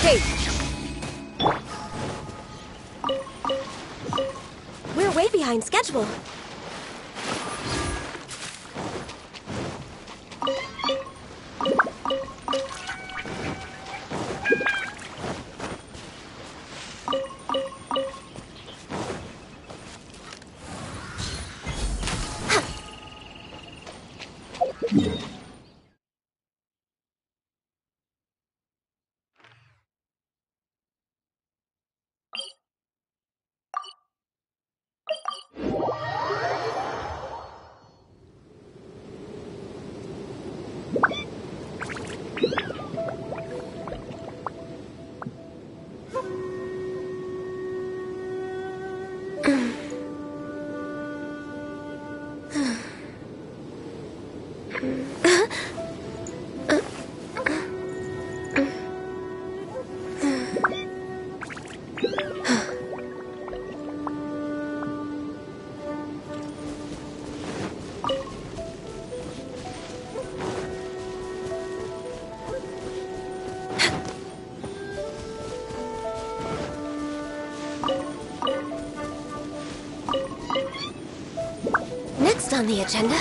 escape! We're way behind schedule. Next on the agenda...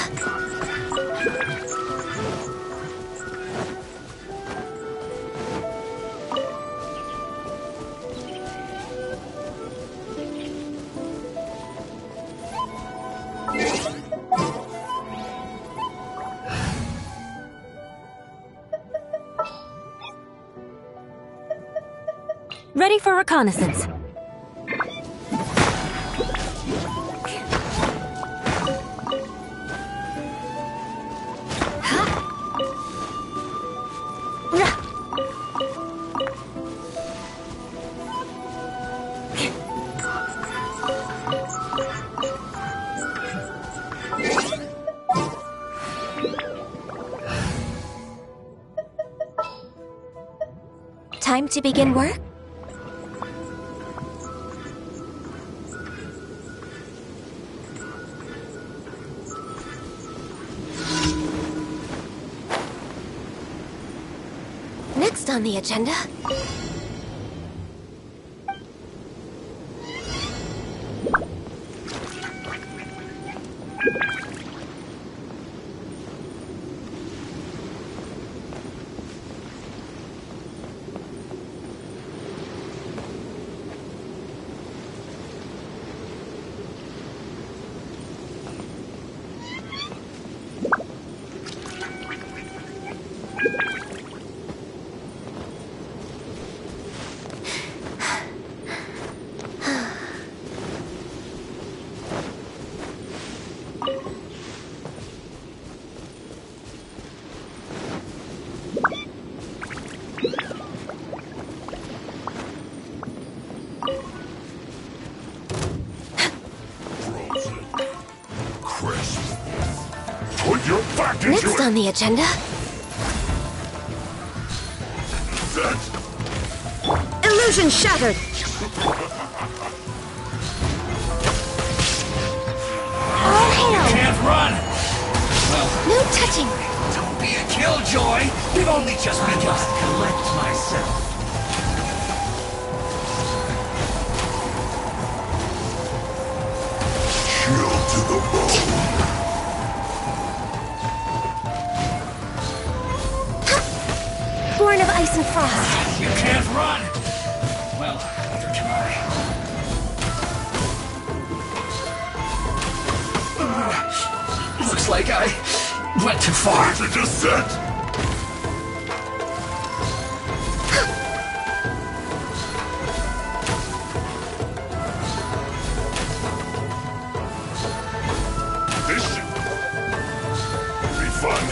Ready for reconnaissance. Time to begin work? Next on the agenda... Next on the agenda... Illusion shattered! All hail! Can't run! Well, no touching! don't be a killjoy! We've only just begun. Just collect myself. Chill to the bone. Born of ice and frost. You can't run! Well, neither can I. Looks like I went too far. To descent. This should be fun.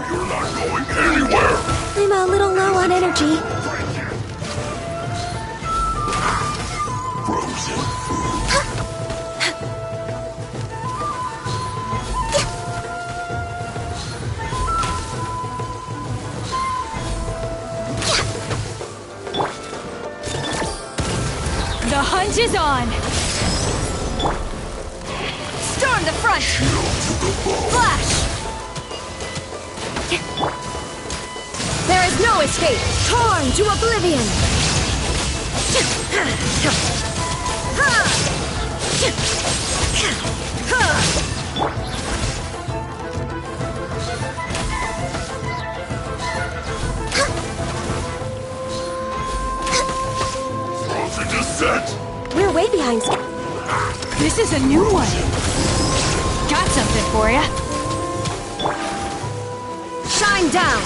You're not going anywhere! I'm a little low on energy. Frozen food. The hunt is on! Storm the front! Chill to the bone. Flash! no escape! Torn to oblivion! Frozen set. We're way behind. This is a new one. Got something for ya. Shine down!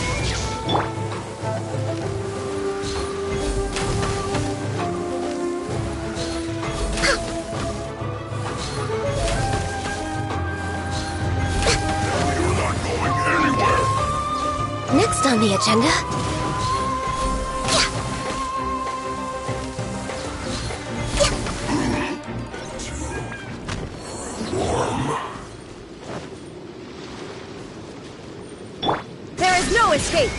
You're not going anywhere. Next on the agenda... There is no escape!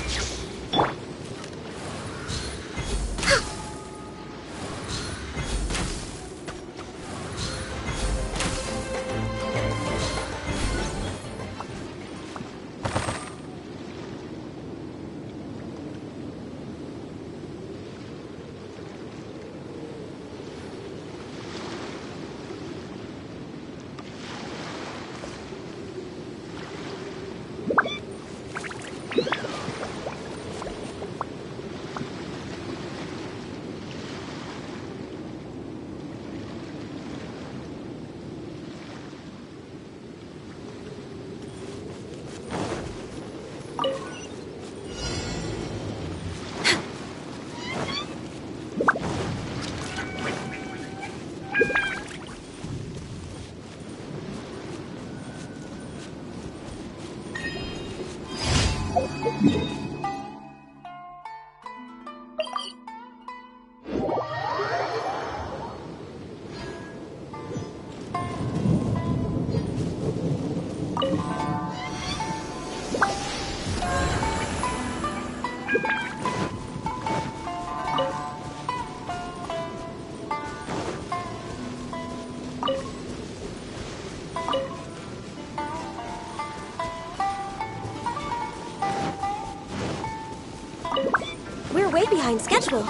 We're way behind schedule.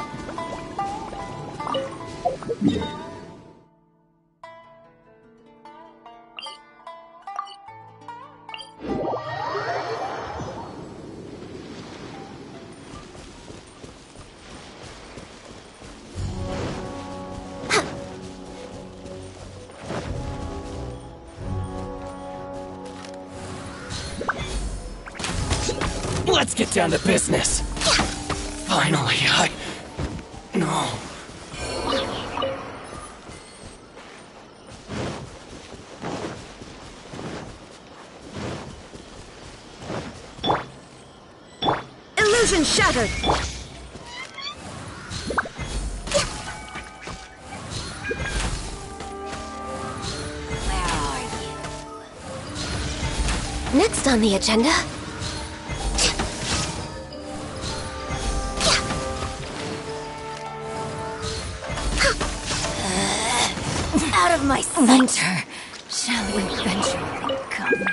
Let's get down to business. Finally, No. Illusion shattered! Where are you? Next on the agenda... Out of my center shall eventually come.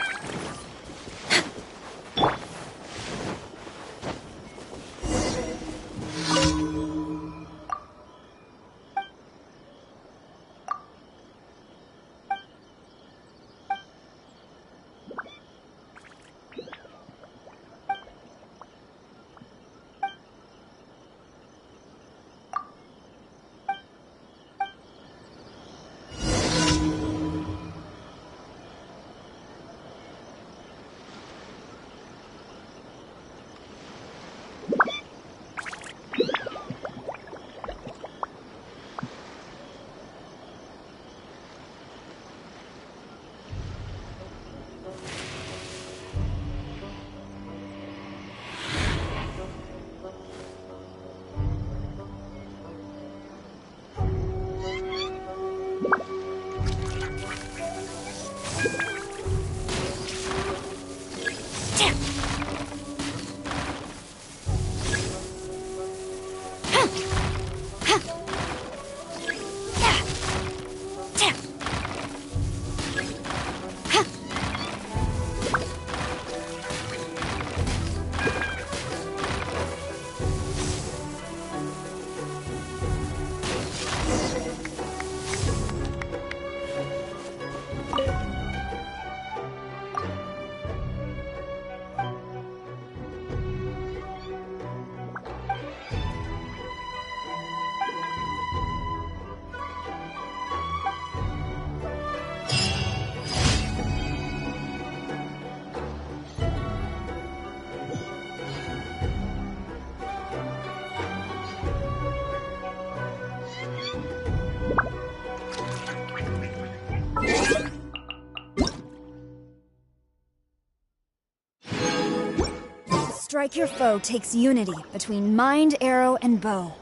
strike your foe takes unity between mind, arrow, and bow.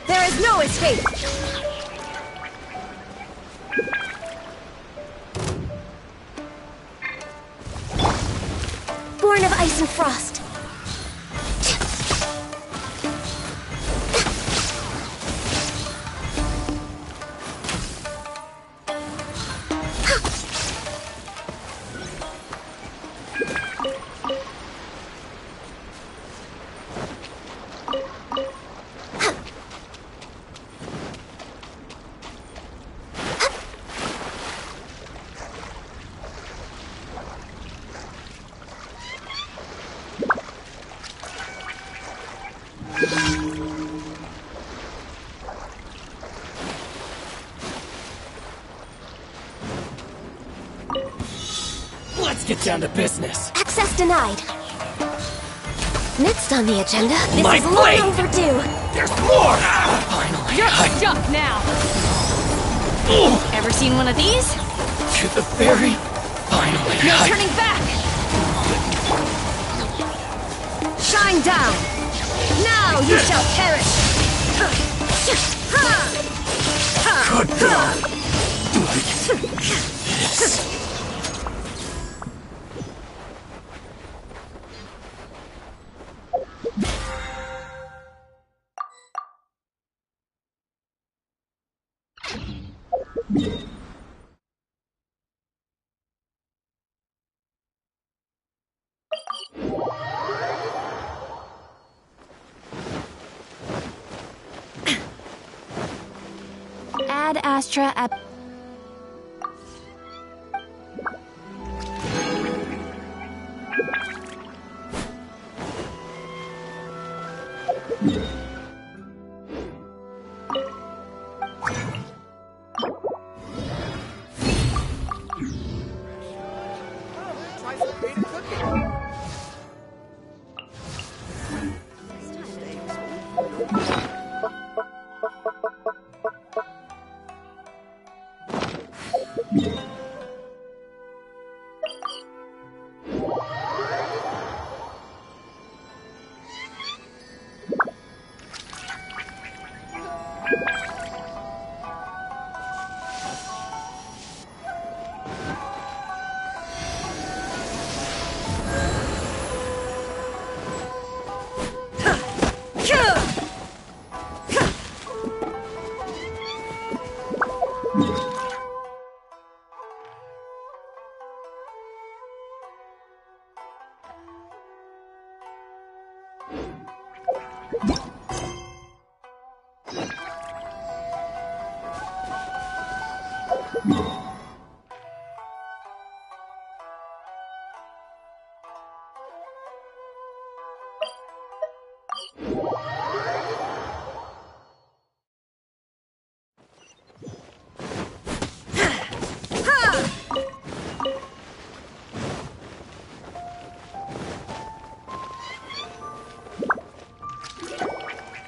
There is no escape! Born of ice and frost. Let's get down to business. Access denied. Next on the agenda, this My is long blade! overdue. There's more! Finally. You're stuck now. Ever seen one of these? To the very... Finally. No turning back. Shine down! Now you shall perish! Good God. This... Ad Astra at...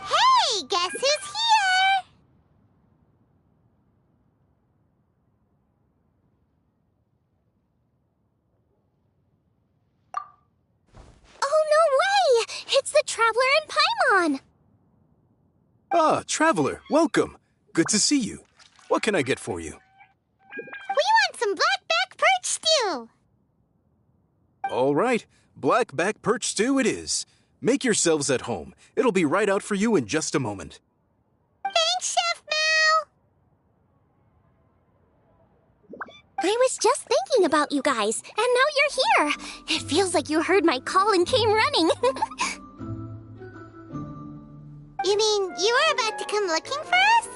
Hey, guess who's here? Oh, no way! It's the Traveler and Paimon! Ah, Traveler, welcome. Good to see you. What can I get for you? We want some blackback perch stew! All right, black back perch stew it is. Make yourselves at home. It'll be right out for you in just a moment. Thanks, Chef Mal! I was just thinking about you guys, and now you're here. It feels like you heard my call and came running. You mean you were about to come looking for us?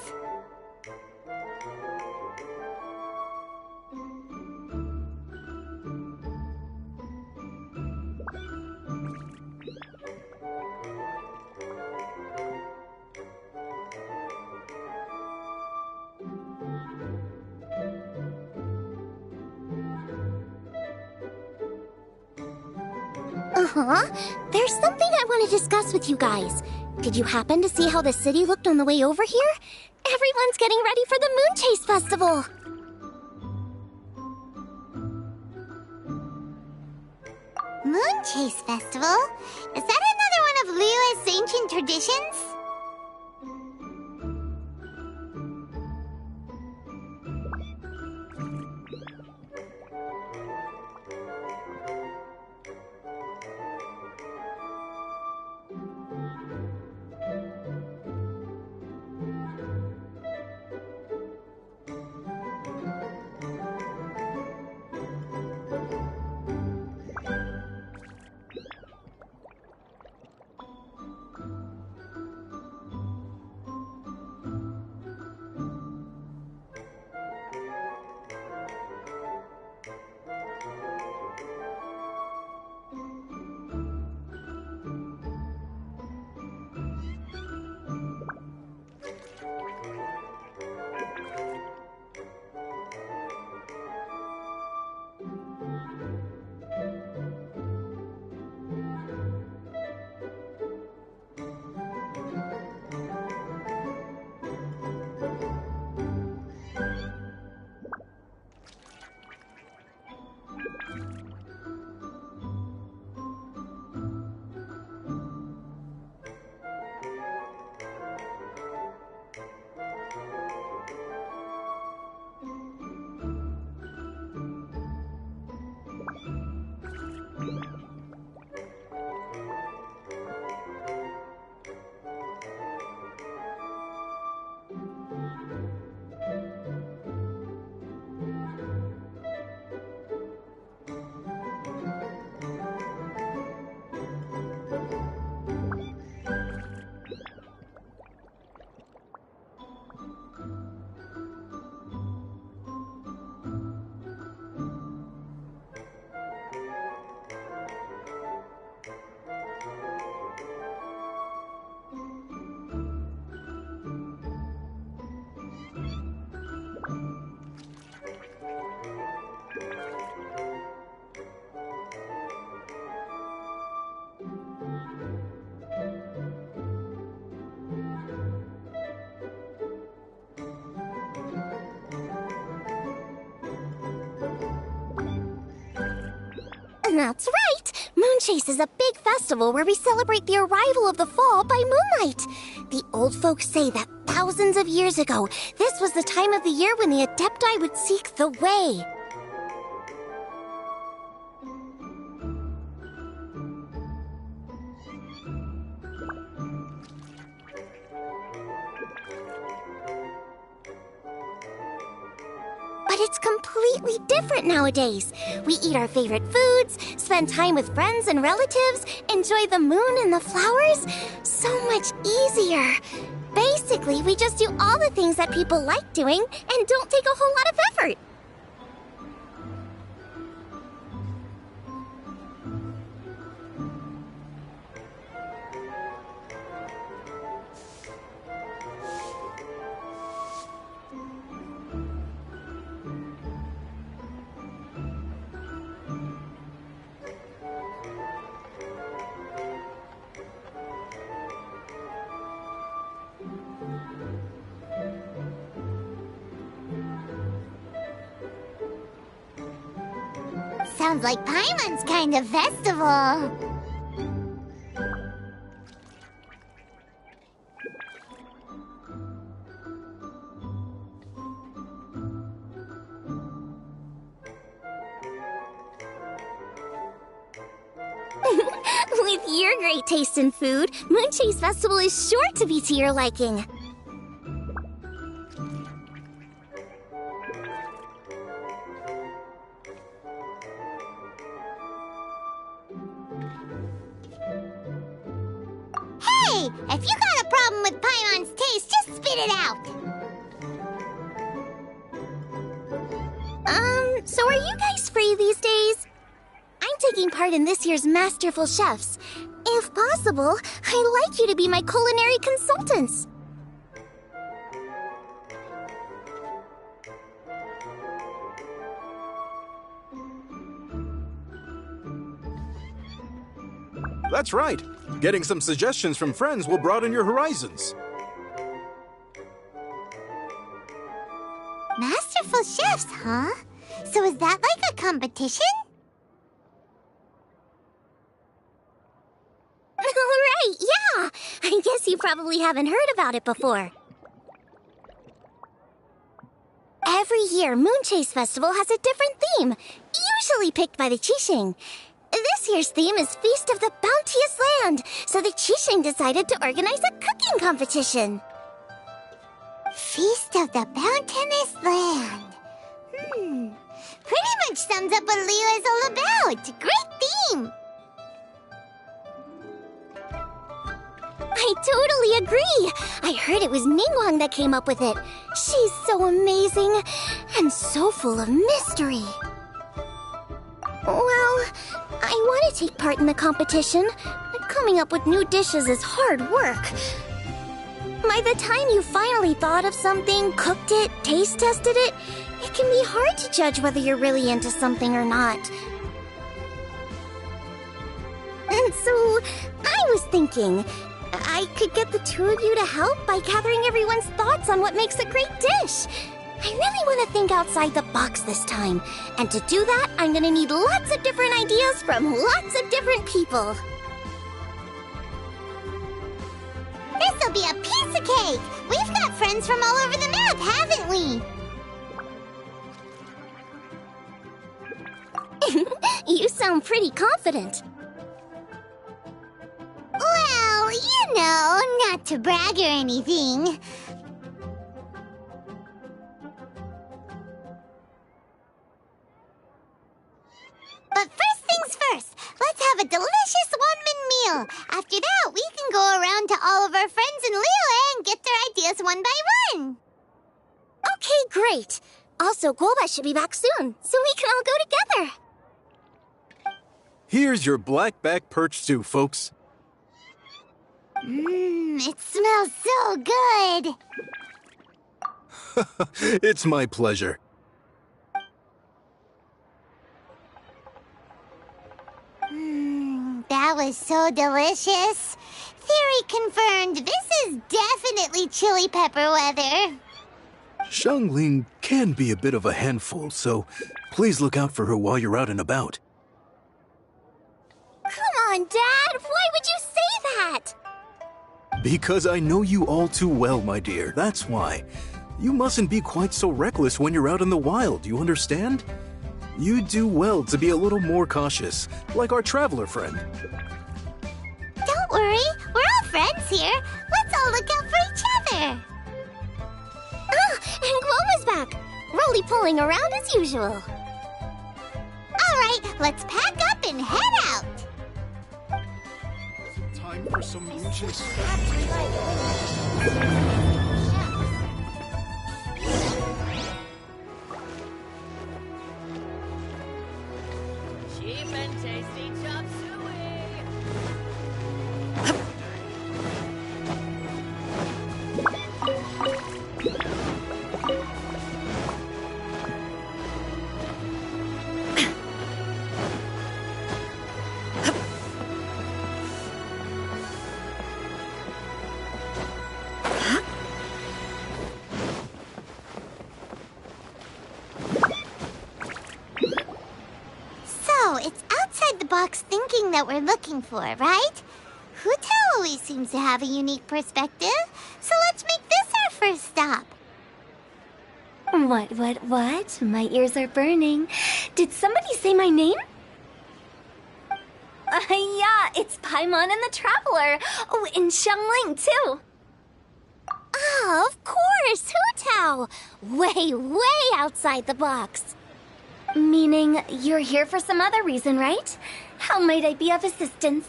Uh-huh. There's something I want to discuss with you guys. Did you happen to see how the city looked on the way over here? Everyone's getting ready for the Moon Chase Festival. Moon Chase Festival? Is that another one of Liyue's ancient traditions? That's right! Moon Chase is a big festival where we celebrate the arrival of the fall by moonlight. The old folks say that thousands of years ago, this was the time of the year when the Adepti would seek the way. But it's completely different nowadays. We eat our favorite foods, spend time with friends and relatives, enjoy the moon and the flowers. So much easier. Basically, we just do all the things that people like doing and don't take a whole lot of effort. Sounds like Paimon's kind of festival. With your great taste in food, Moon Chase Festival is sure to be to your liking. Hey, if you got a problem with Paimon's taste, just spit it out. So are you guys free these days? I'm taking part in this year's Masterful Chefs. If possible, I'd like you to be my culinary consultants. That's right. Getting some suggestions from friends will broaden your horizons. Masterful chefs, huh? So is that like a competition? Right, yeah! I guess you probably haven't heard about it before. Every year, Moonchase Festival has a different theme, usually picked by the Qixing. This year's theme is Feast of the Bounteous Land, so the Qixing decided to organize a cooking competition. Feast of the Bounteous Land. Pretty much sums up what Liyue is all about. Great theme. I totally agree. I heard it was Ningguang that came up with it. She's so amazing and so full of mystery. Well, I want to take part in the competition, but coming up with new dishes is hard work. By the time you finally thought of something, cooked it, taste tested it, it can be hard to judge whether you're really into something or not. And so, I was thinking, I could get the two of you to help by gathering everyone's thoughts on what makes a great dish. I really want to think outside the box this time. And to do that, I'm going to need lots of different ideas from lots of different people. This'll be a piece of cake. We've got friends from all over the map, haven't we? You sound pretty confident. Well, you know, not to brag or anything. But first things first, let's have a delicious one-man meal. After that, we can go around to all of our friends in Liyue and get their ideas one by one. Okay, great. Also, Golba should be back soon, so we can all go together. Here's your black-back perch stew, folks. It smells so good. It's my pleasure. That was so delicious. Theory confirmed, this is definitely chili pepper weather. Xiangling can be a bit of a handful, so please look out for her while you're out and about. Come on, Dad! Why would you say that? Because I know you all too well, my dear, that's why. You mustn't be quite so reckless when you're out in the wild, you understand? You do well to be a little more cautious, like our traveler friend. Don't worry, we're all friends here. Let's all look out for each other. Ah, and Gloma's back! Roly-poling around as usual. All right, let's pack up and head out. Time for some Moonchase. Cheap and tasty chop suey. So, it's outside the box thinking that we're looking for, right? Hu Tao always seems to have a unique perspective, so let's make this our first stop. What? My ears are burning. Did somebody say my name? Yeah, it's Paimon and the Traveler. Oh, and Xiangling, too. Oh, of course, Hu Tao! Way outside the box. Meaning you're here for some other reason, right? How might I be of assistance?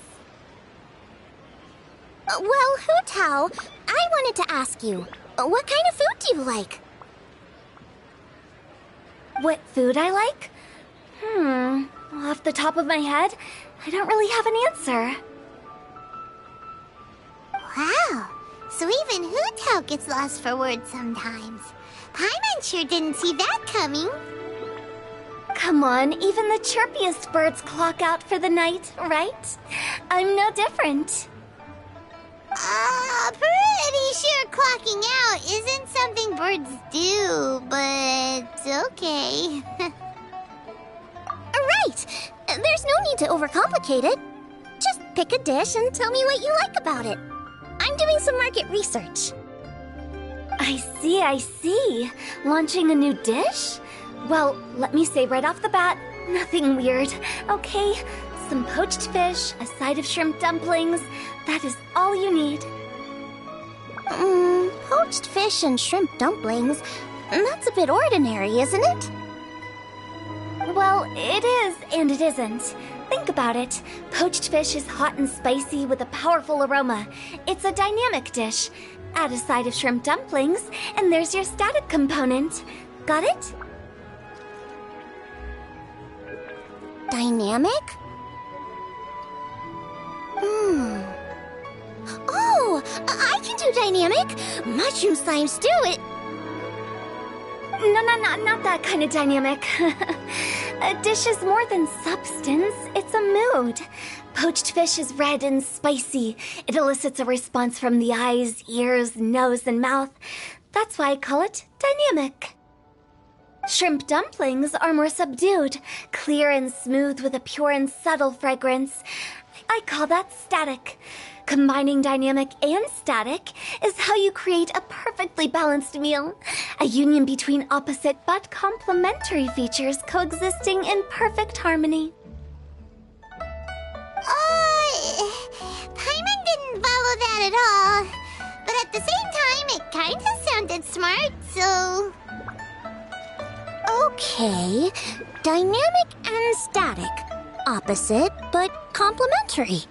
Well, Hu Tao, I wanted to ask you, what kind of food do you like? What food I like? Off the top of my head, I don't really have an answer. Wow, so even Hu Tao gets lost for words sometimes. Paimon sure didn't see that coming. Come on, even the chirpiest birds clock out for the night, right? I'm no different. Pretty sure clocking out isn't something birds do, but okay. Right! There's no need to overcomplicate it. Just pick a dish and tell me what you like about it. I'm doing some market research. I see. Launching a new dish? Well, let me say right off the bat, nothing weird, okay? Some poached fish, a side of shrimp dumplings. That is all you need. Poached fish and shrimp dumplings. That's a bit ordinary, isn't it? Well, it is and it isn't. Think about it. Poached fish is hot and spicy with a powerful aroma. It's a dynamic dish. Add a side of shrimp dumplings, and there's your static component. Got it? Dynamic? Oh, I can do dynamic. Mushroom slimes do it. No, not that kind of dynamic. A dish is more than substance, it's a mood. Poached fish is red and spicy. It elicits a response from the eyes, ears, nose, and mouth. That's why I call it dynamic. Shrimp dumplings are more subdued, clear and smooth with a pure and subtle fragrance. I call that static. Combining dynamic and static is how you create a perfectly balanced meal. A union between opposite but complementary features coexisting in perfect harmony. Paimon didn't follow that at all. But at the same time, it kinda sounded smart, so... Okay, dynamic and static. Opposite, but complementary.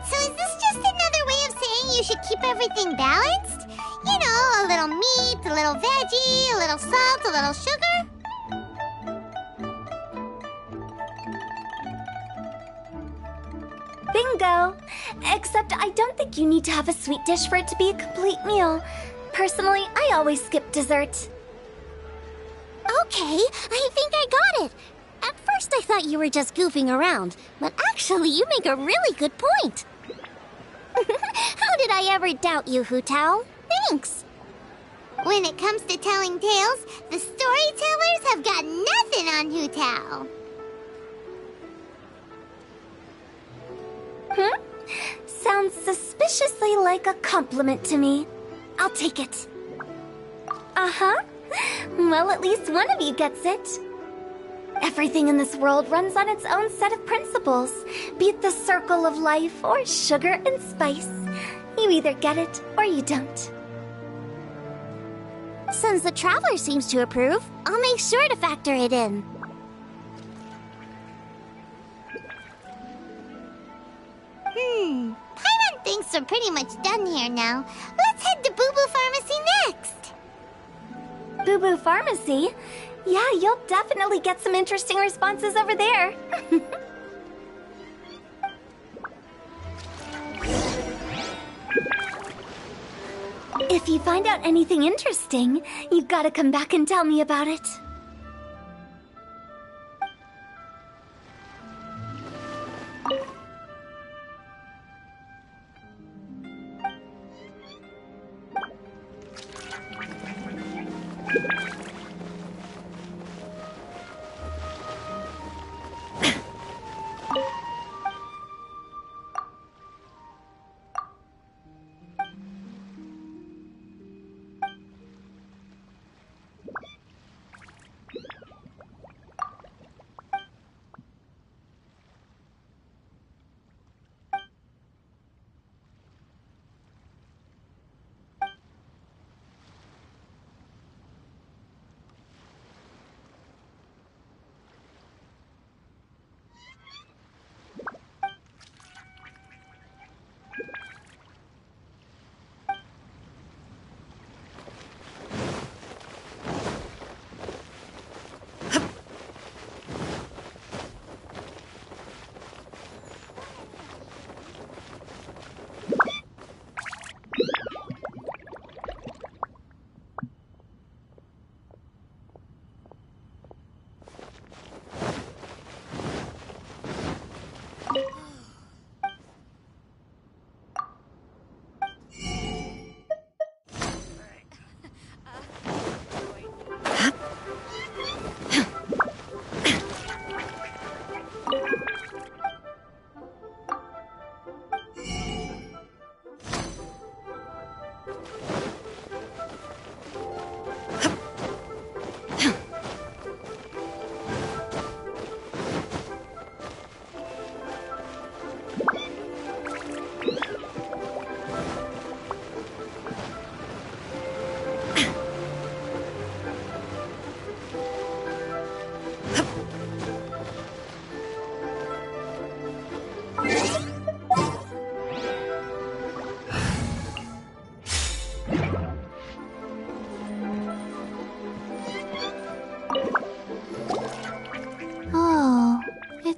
So is this just another way of saying you should keep everything balanced? You know, a little meat, a little veggie, a little salt, a little sugar? Bingo! Except I don't think you need to have a sweet dish for it to be a complete meal. Personally, I always skip dessert. Okay, I think I got it. At first I thought you were just goofing around, but actually you make a really good point. How did I ever doubt you, Hu Tao? Thanks. When it comes to telling tales, the storytellers have got nothing on Hu Tao. Sounds suspiciously like a compliment to me. I'll take it. Uh-huh. Well, at least one of you gets it. Everything in this world runs on its own set of principles, be it the circle of life or sugar and spice. You either get it or you don't. Since the Traveler seems to approve, I'll make sure to factor it in. Paimon thinks we're pretty much done here now. Let's head to Boo Boo Pharmacy next. Boo Boo Pharmacy? Yeah, you'll definitely get some interesting responses over there. If you find out anything interesting, you've got to come back and tell me about it.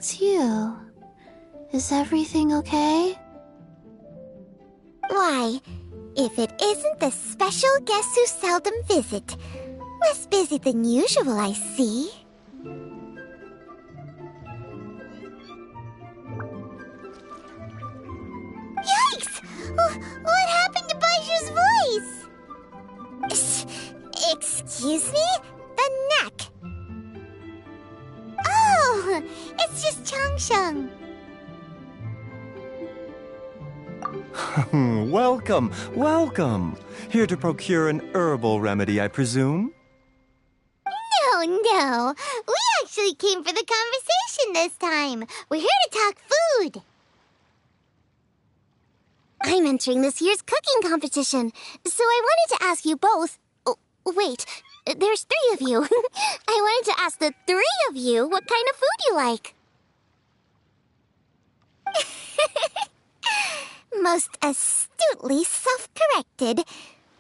it's you. Is everything okay? Why, if it isn't the special guests who seldom visit. Less busy than usual, I see. Yikes! What happened to Baiju's voice? Excuse me? The neck. Oh, it's just Changsheng. Welcome, welcome. Here to procure an herbal remedy, I presume? No. We actually came for the conversation this time. We're here to talk food. I'm entering this year's cooking competition, so I wanted to ask you both... Oh, wait, there's 3 of you. I wanted to ask the 3 of you what kind of food you like. Most astutely self-corrected.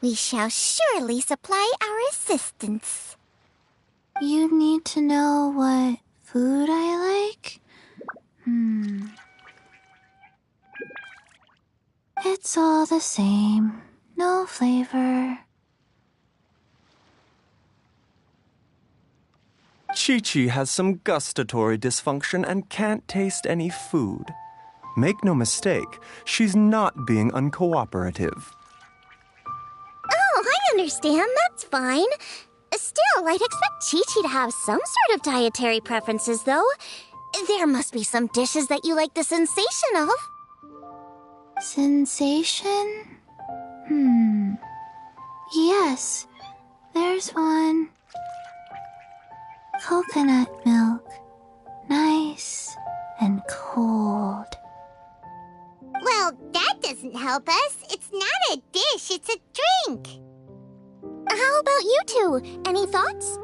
We shall surely supply our assistance. You need to know what food I like? It's all the same. No flavor. Chi-Chi has some gustatory dysfunction and can't taste any food. Make no mistake, she's not being uncooperative. Oh, I understand. That's fine. Still, I'd expect Chi-Chi to have some sort of dietary preferences, though. There must be some dishes that you like the sensation of. Sensation? Yes, there's one. Coconut milk. Nice and cold. Well, that doesn't help us. It's not a dish, it's a drink. How about you two? Any thoughts?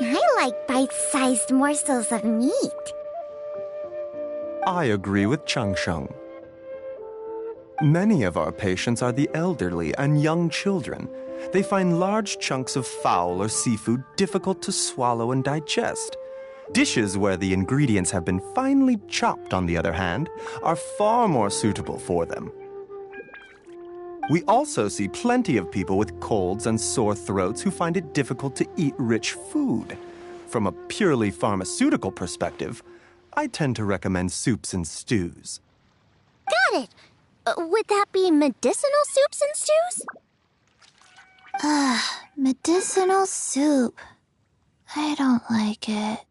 I like bite-sized morsels of meat. I agree with Changsheng. Many of our patients are the elderly and young children. They find large chunks of fowl or seafood difficult to swallow and digest. Dishes where the ingredients have been finely chopped, on the other hand, are far more suitable for them. We also see plenty of people with colds and sore throats who find it difficult to eat rich food. From a purely pharmaceutical perspective, I tend to recommend soups and stews. Got it. Would that be medicinal soups and stews? Medicinal soup. I don't like it.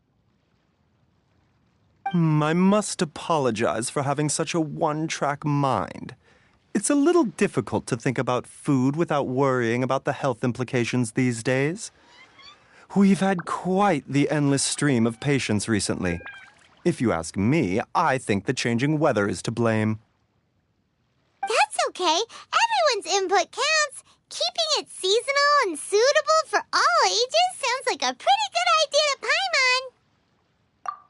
I must apologize for having such a one-track mind. It's a little difficult to think about food without worrying about the health implications these days. We've had quite the endless stream of patients recently. If you ask me, I think the changing weather is to blame. That's okay. Everyone's input counts. Keeping it seasonal and suitable for all ages sounds like a pretty good idea to Paimon.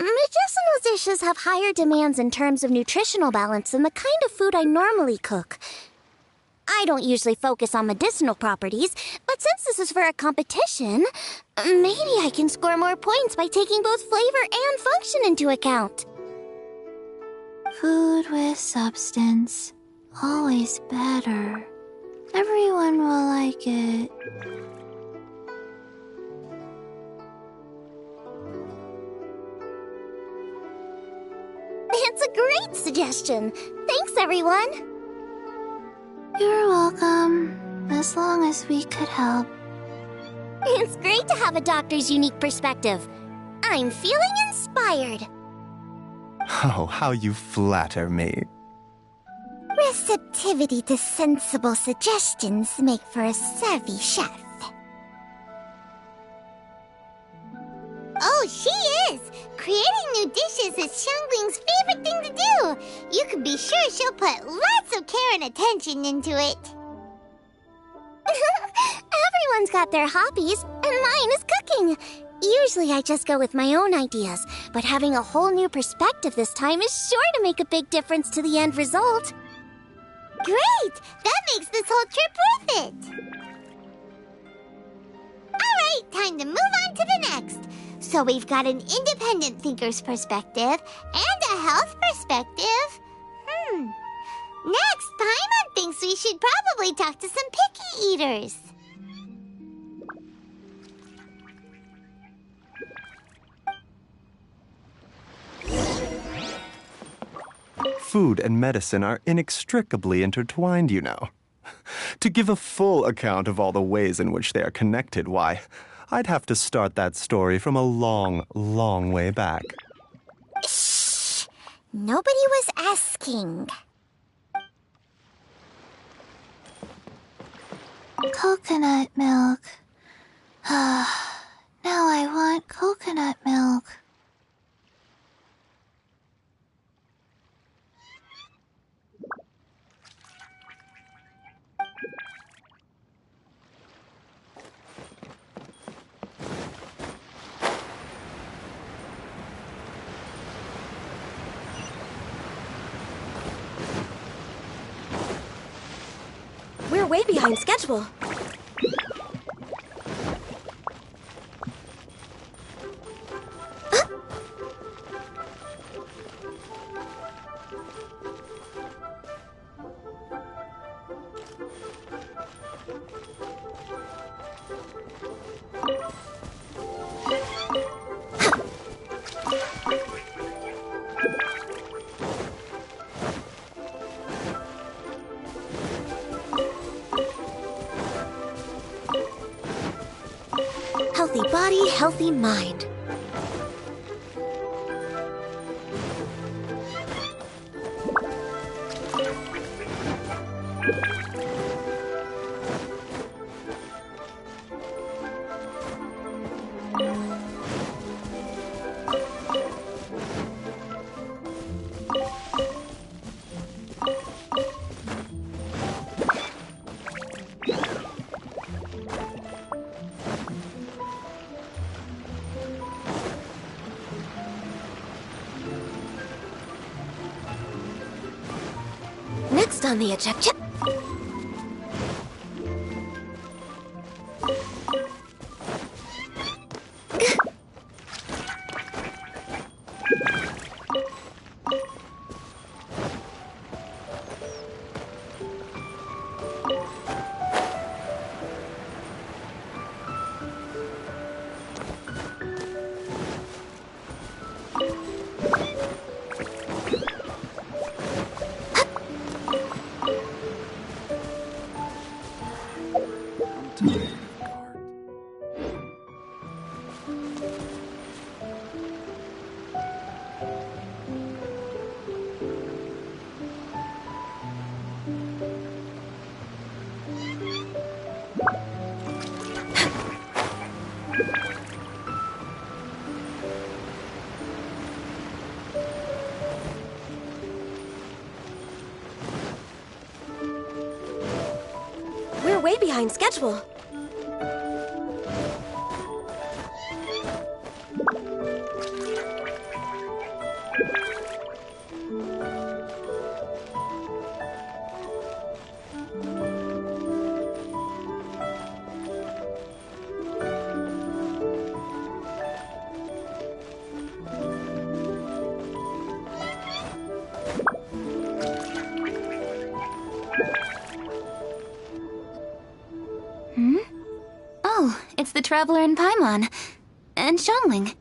Medicinal dishes have higher demands in terms of nutritional balance than the kind of food I normally cook. I don't usually focus on medicinal properties, but since this is for a competition, maybe I can score more points by taking both flavor and function into account. Food with substance. Always better. Everyone will like it. It's a great suggestion. Thanks, everyone. You're welcome. As long as we could help. It's great to have a doctor's unique perspective. I'm feeling inspired. Oh, how you flatter me. Receptivity to sensible suggestions make for a savvy chef. Oh, she is! Creating new dishes is Xiangling's favorite thing to do. You can be sure she'll put lots of care and attention into it. Everyone's got their hobbies, and mine is cooking. Usually I just go with my own ideas, but having a whole new perspective this time is sure to make a big difference to the end result. Great! That makes this whole trip worth it! Alright, time to move on to the next. So we've got an independent thinker's perspective and a health perspective. Next, Paimon thinks we should probably talk to some picky eaters. Food and medicine are inextricably intertwined, you know. To give a full account of all the ways in which they are connected, why, I'd have to start that story from a long, long way back. Shh! Nobody was asking. Coconut milk. Now I want coconut milk. We're way behind schedule. Healthy body, healthy mind. Next on the agenda. We're way behind schedule. Oh, it's the Traveler in Paimon. And Xiangling.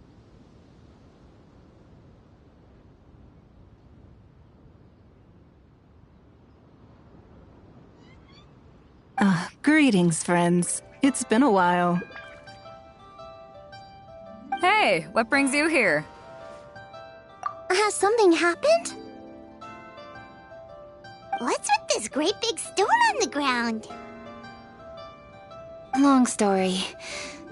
Greetings, friends. It's been a while. Hey, what brings you here? Has something happened? What's with this great big stone on the ground? Long story.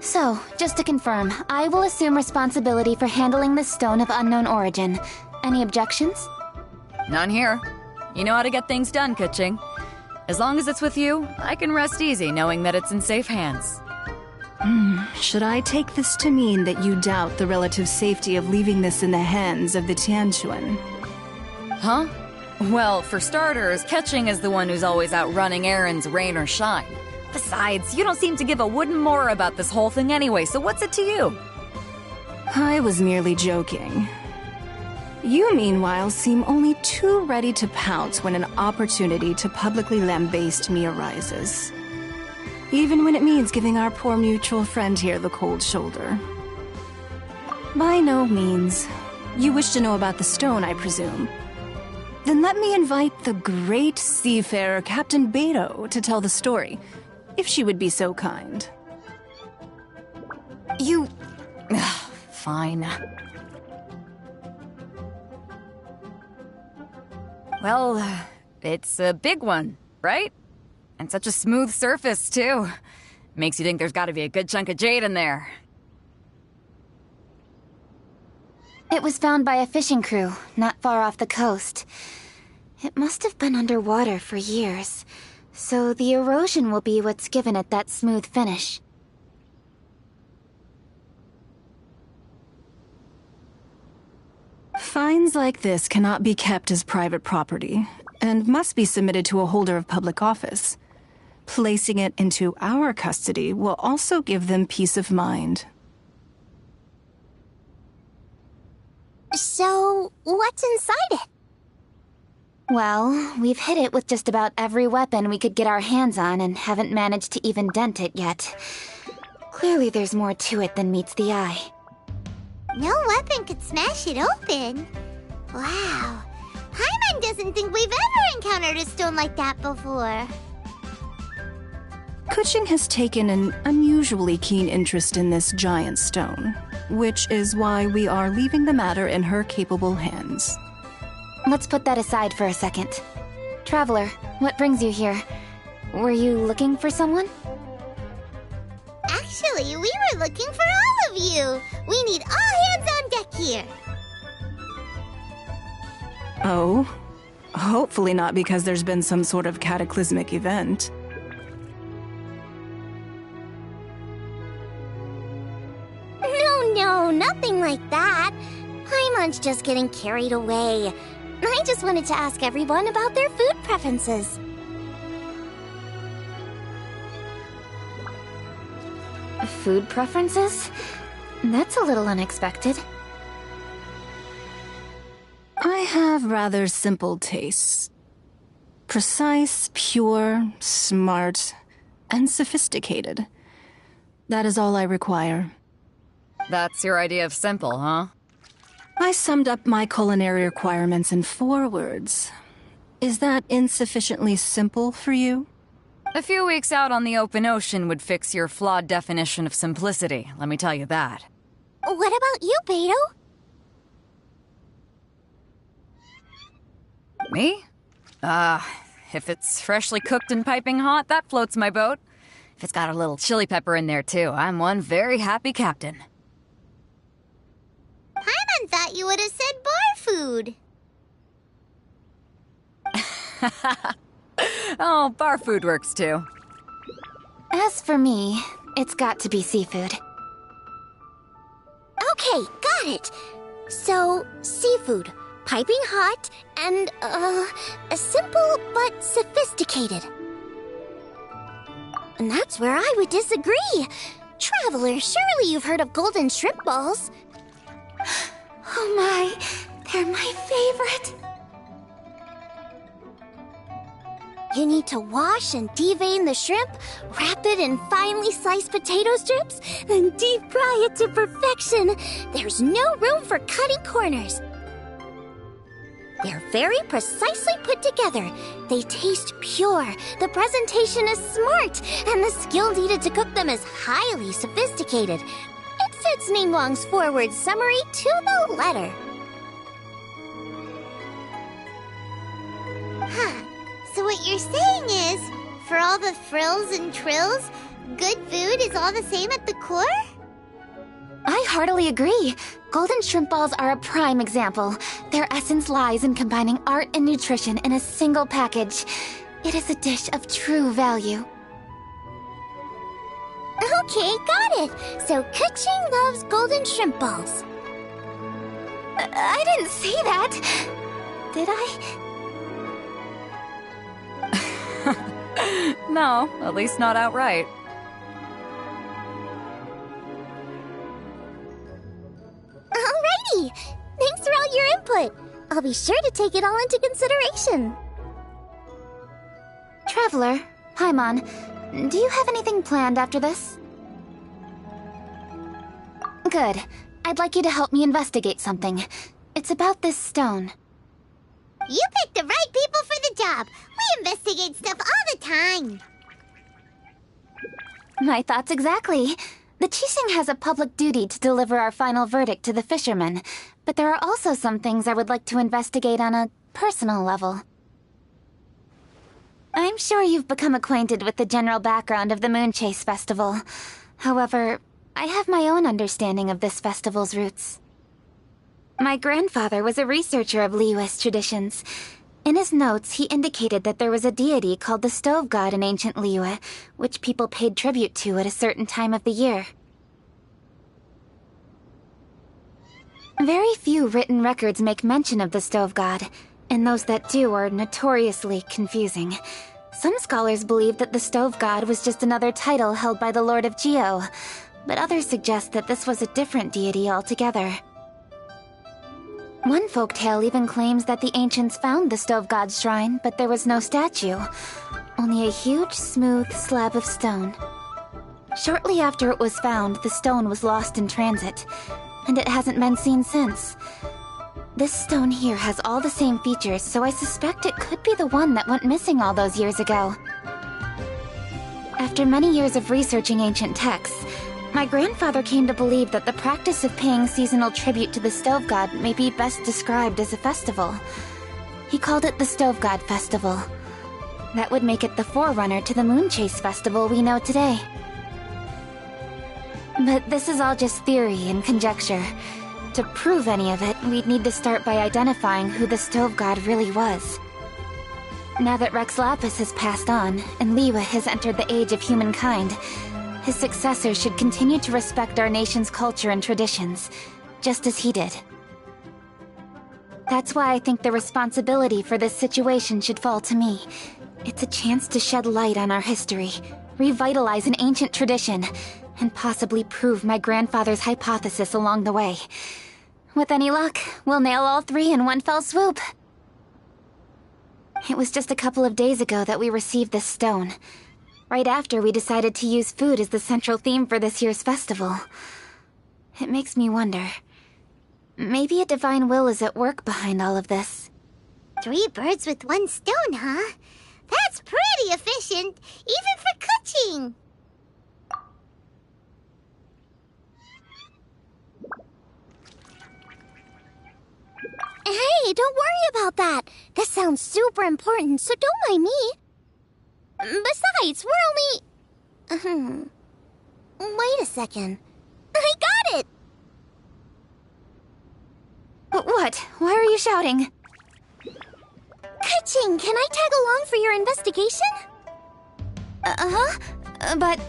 So, just to confirm, I will assume responsibility for handling this stone of unknown origin. Any objections? None here. You know how to get things done, Kuching. As long as it's with you, I can rest easy knowing that it's in safe hands. Should I take this to mean that you doubt the relative safety of leaving this in the hands of the Tianquan? Huh? Well, for starters, Kuching is the one who's always out running errands, rain or shine. Besides, you don't seem to give a wooden more about this whole thing anyway, so what's it to you? I was merely joking. You, meanwhile, seem only too ready to pounce when an opportunity to publicly lambaste me arises. Even when it means giving our poor mutual friend here the cold shoulder. By no means. You wish to know about the stone, I presume. Then let me invite the great seafarer Captain Beto to tell the story, if she would be so kind. You... Fine. Well, it's a big one, right? And such a smooth surface, too. Makes you think there's gotta be a good chunk of jade in there. It was found by a fishing crew, not far off the coast. It must have been underwater for years, so the erosion will be what's given it that smooth finish. Finds like this cannot be kept as private property, and must be submitted to a holder of public office. Placing it into our custody will also give them peace of mind. So, what's inside it? Well, we've hit it with just about every weapon we could get our hands on and haven't managed to even dent it yet. Clearly there's more to it than meets the eye. No weapon could smash it open. Wow. Paimon doesn't think we've ever encountered a stone like that before. Kuching has taken an unusually keen interest in this giant stone, which is why we are leaving the matter in her capable hands. Let's put that aside for a second. Traveler, what brings you here? Were you looking for someone? Actually, we were looking for all of you. We need all hands on deck here. Oh? Hopefully not because there's been some sort of cataclysmic event. No, nothing like that. Paimon's just getting carried away. I just wanted to ask everyone about their food preferences. Food preferences? That's a little unexpected. I have rather simple tastes. Precise, pure, smart, and sophisticated. That is all I require. That's your idea of simple, huh? I summed up my culinary requirements in 4 words. Is that insufficiently simple for you? A few weeks out on the open ocean would fix your flawed definition of simplicity, let me tell you that. What about you, Beto? Me? If it's freshly cooked and piping hot, that floats my boat. If it's got a little chili pepper in there, too, I'm one very happy captain. Paimon thought you would have said bar food. Oh, bar food works, too. As for me, it's got to be seafood. Okay, got it. So, seafood, piping hot, and, simple but sophisticated. And that's where I would disagree. Traveler, surely you've heard of golden shrimp balls. Oh my, they're my favorite. You need to wash and devein the shrimp, wrap it in finely sliced potato strips, then deep fry it to perfection. There's no room for cutting corners. They're very precisely put together. They taste pure, the presentation is smart, and the skill needed to cook them is highly sophisticated. It fits Ningguang's forward summary to the letter. Huh. So what you're saying is, for all the frills and trills, good food is all the same at the core? I heartily agree. Golden shrimp balls are a prime example. Their essence lies in combining art and nutrition in a single package. It is a dish of true value. Okay, got it. So Kuching loves golden shrimp balls. I didn't say that. Did I? No, at least not outright. input. I'll be sure to take it all into consideration. Traveler, Paimon, do you have anything planned after this? Good. I'd like you to help me investigate something. It's about this stone. You picked the right people for the job. We investigate stuff all the time. My thoughts exactly. The Qixing has a public duty to deliver our final verdict to the fishermen, but there are also some things I would like to investigate on a personal level. I'm sure you've become acquainted with the general background of the Moonchase Festival. However, I have my own understanding of this festival's roots. My grandfather was a researcher of Liyue's traditions. In his notes, he indicated that there was a deity called the Stove God in ancient Liyue, which people paid tribute to at a certain time of the year. Very few written records make mention of the Stove God, and those that do are notoriously confusing. Some scholars believe that the Stove God was just another title held by the Lord of Geo, but others suggest that this was a different deity altogether. One folktale even claims that the ancients found the Stove God's shrine, but there was no statue, only a huge, smooth slab of stone. Shortly after it was found, the stone was lost in transit, and it hasn't been seen since. This stone here has all the same features, so I suspect it could be the one that went missing all those years ago. After many years of researching ancient texts, my grandfather came to believe that the practice of paying seasonal tribute to the Stove God may be best described as a festival. He called it the Stove God Festival. That would make it the forerunner to the Moonchase Festival we know today. But this is all just theory and conjecture. To prove any of it, we'd need to start by identifying who the Stove God really was. Now that Rex Lapis has passed on, and Liyue has entered the age of humankind, his successors should continue to respect our nation's culture and traditions, just as he did. That's why I think the responsibility for this situation should fall to me. It's a chance to shed light on our history, revitalize an ancient tradition, and possibly prove my grandfather's hypothesis along the way. With any luck, we'll nail all three in one fell swoop. It was just a couple of days ago that we received this stone. Right after we decided to use food as the central theme for this year's festival. It makes me wonder. Maybe a divine will is at work behind all of this. 3 birds with 1 stone, huh? That's pretty efficient, even for cooking. Hey, don't worry about that. This sounds super important, so don't mind me. Besides, we're only... Wait a second. I got it! What? Why are you shouting? Ka-ching, can I tag along for your investigation? But...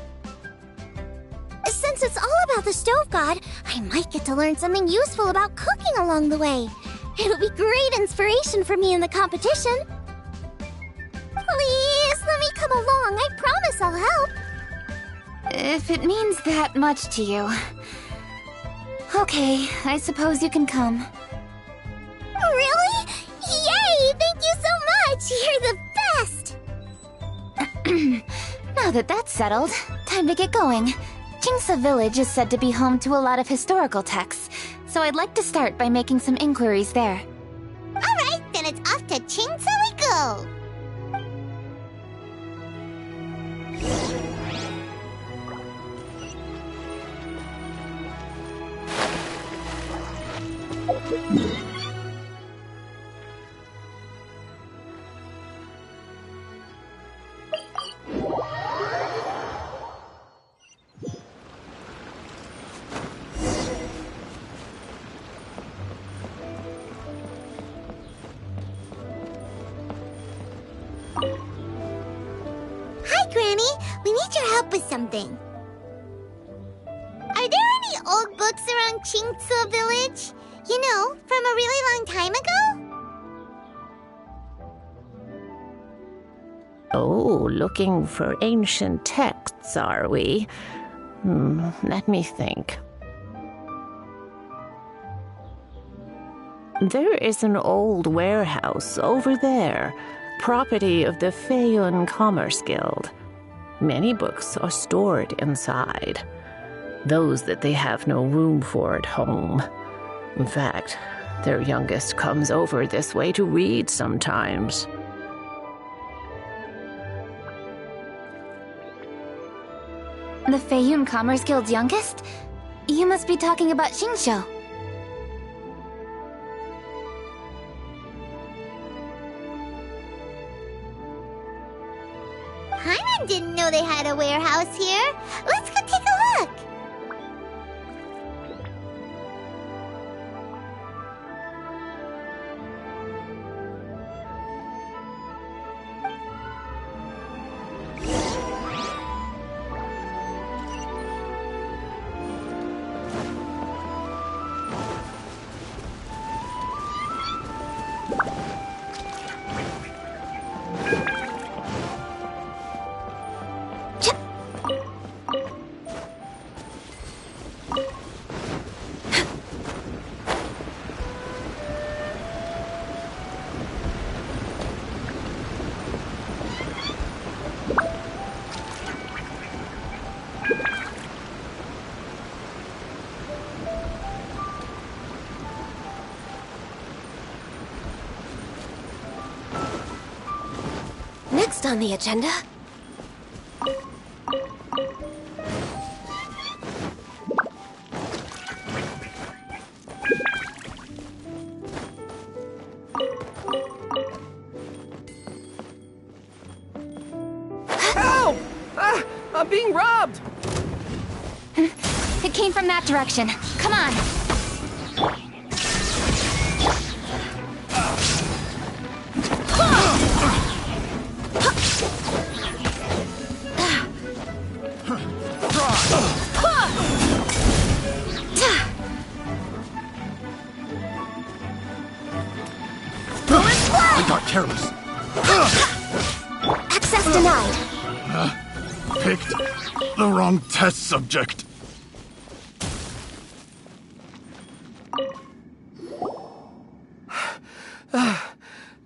Since it's all about the Stove God, I might get to learn something useful about cooking along the way. It'll be great inspiration for me in the competition. Please, let me come along. I promise I'll help. If it means that much to you... Okay, I suppose you can come. Really? Yay! Thank you so much! You're the best! Now that that's settled, time to get going. Jingsa Village is said to be home to a lot of historical texts, so I'd like to start by making some inquiries there. Alright, then it's off to Qingsa we go! Hi, Granny. We need your help with something. Are there any old books around Qingsa Village? You know, from a really long time ago? Oh, looking for ancient texts, are we? Let me think. There is an old warehouse over there, property of the Feiyun Commerce Guild. Many books are stored inside, those that they have no room for at home. In fact, their youngest comes over this way to read sometimes. The Feiyun Commerce Guild's youngest? You must be talking about Xingqiu. Paimon didn't know they had a warehouse here. Let's go take a look. Next on the agenda... Help! Ah, I'm being robbed! It came from that direction. Come on. I got careless. Access denied. Picked the wrong test subject.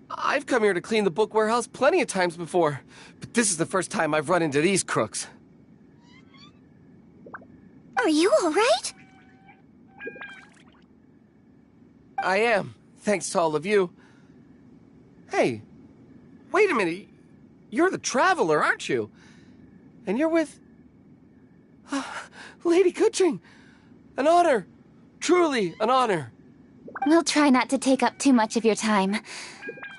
I've come here to clean the book warehouse plenty of times before, but this is the first time I've run into these crooks. Are you all right? I am, thanks to all of you. Hey, wait a minute. You're the Traveler, aren't you? And you're with... Lady Kuching. An honor. Truly an honor. We'll try not to take up too much of your time.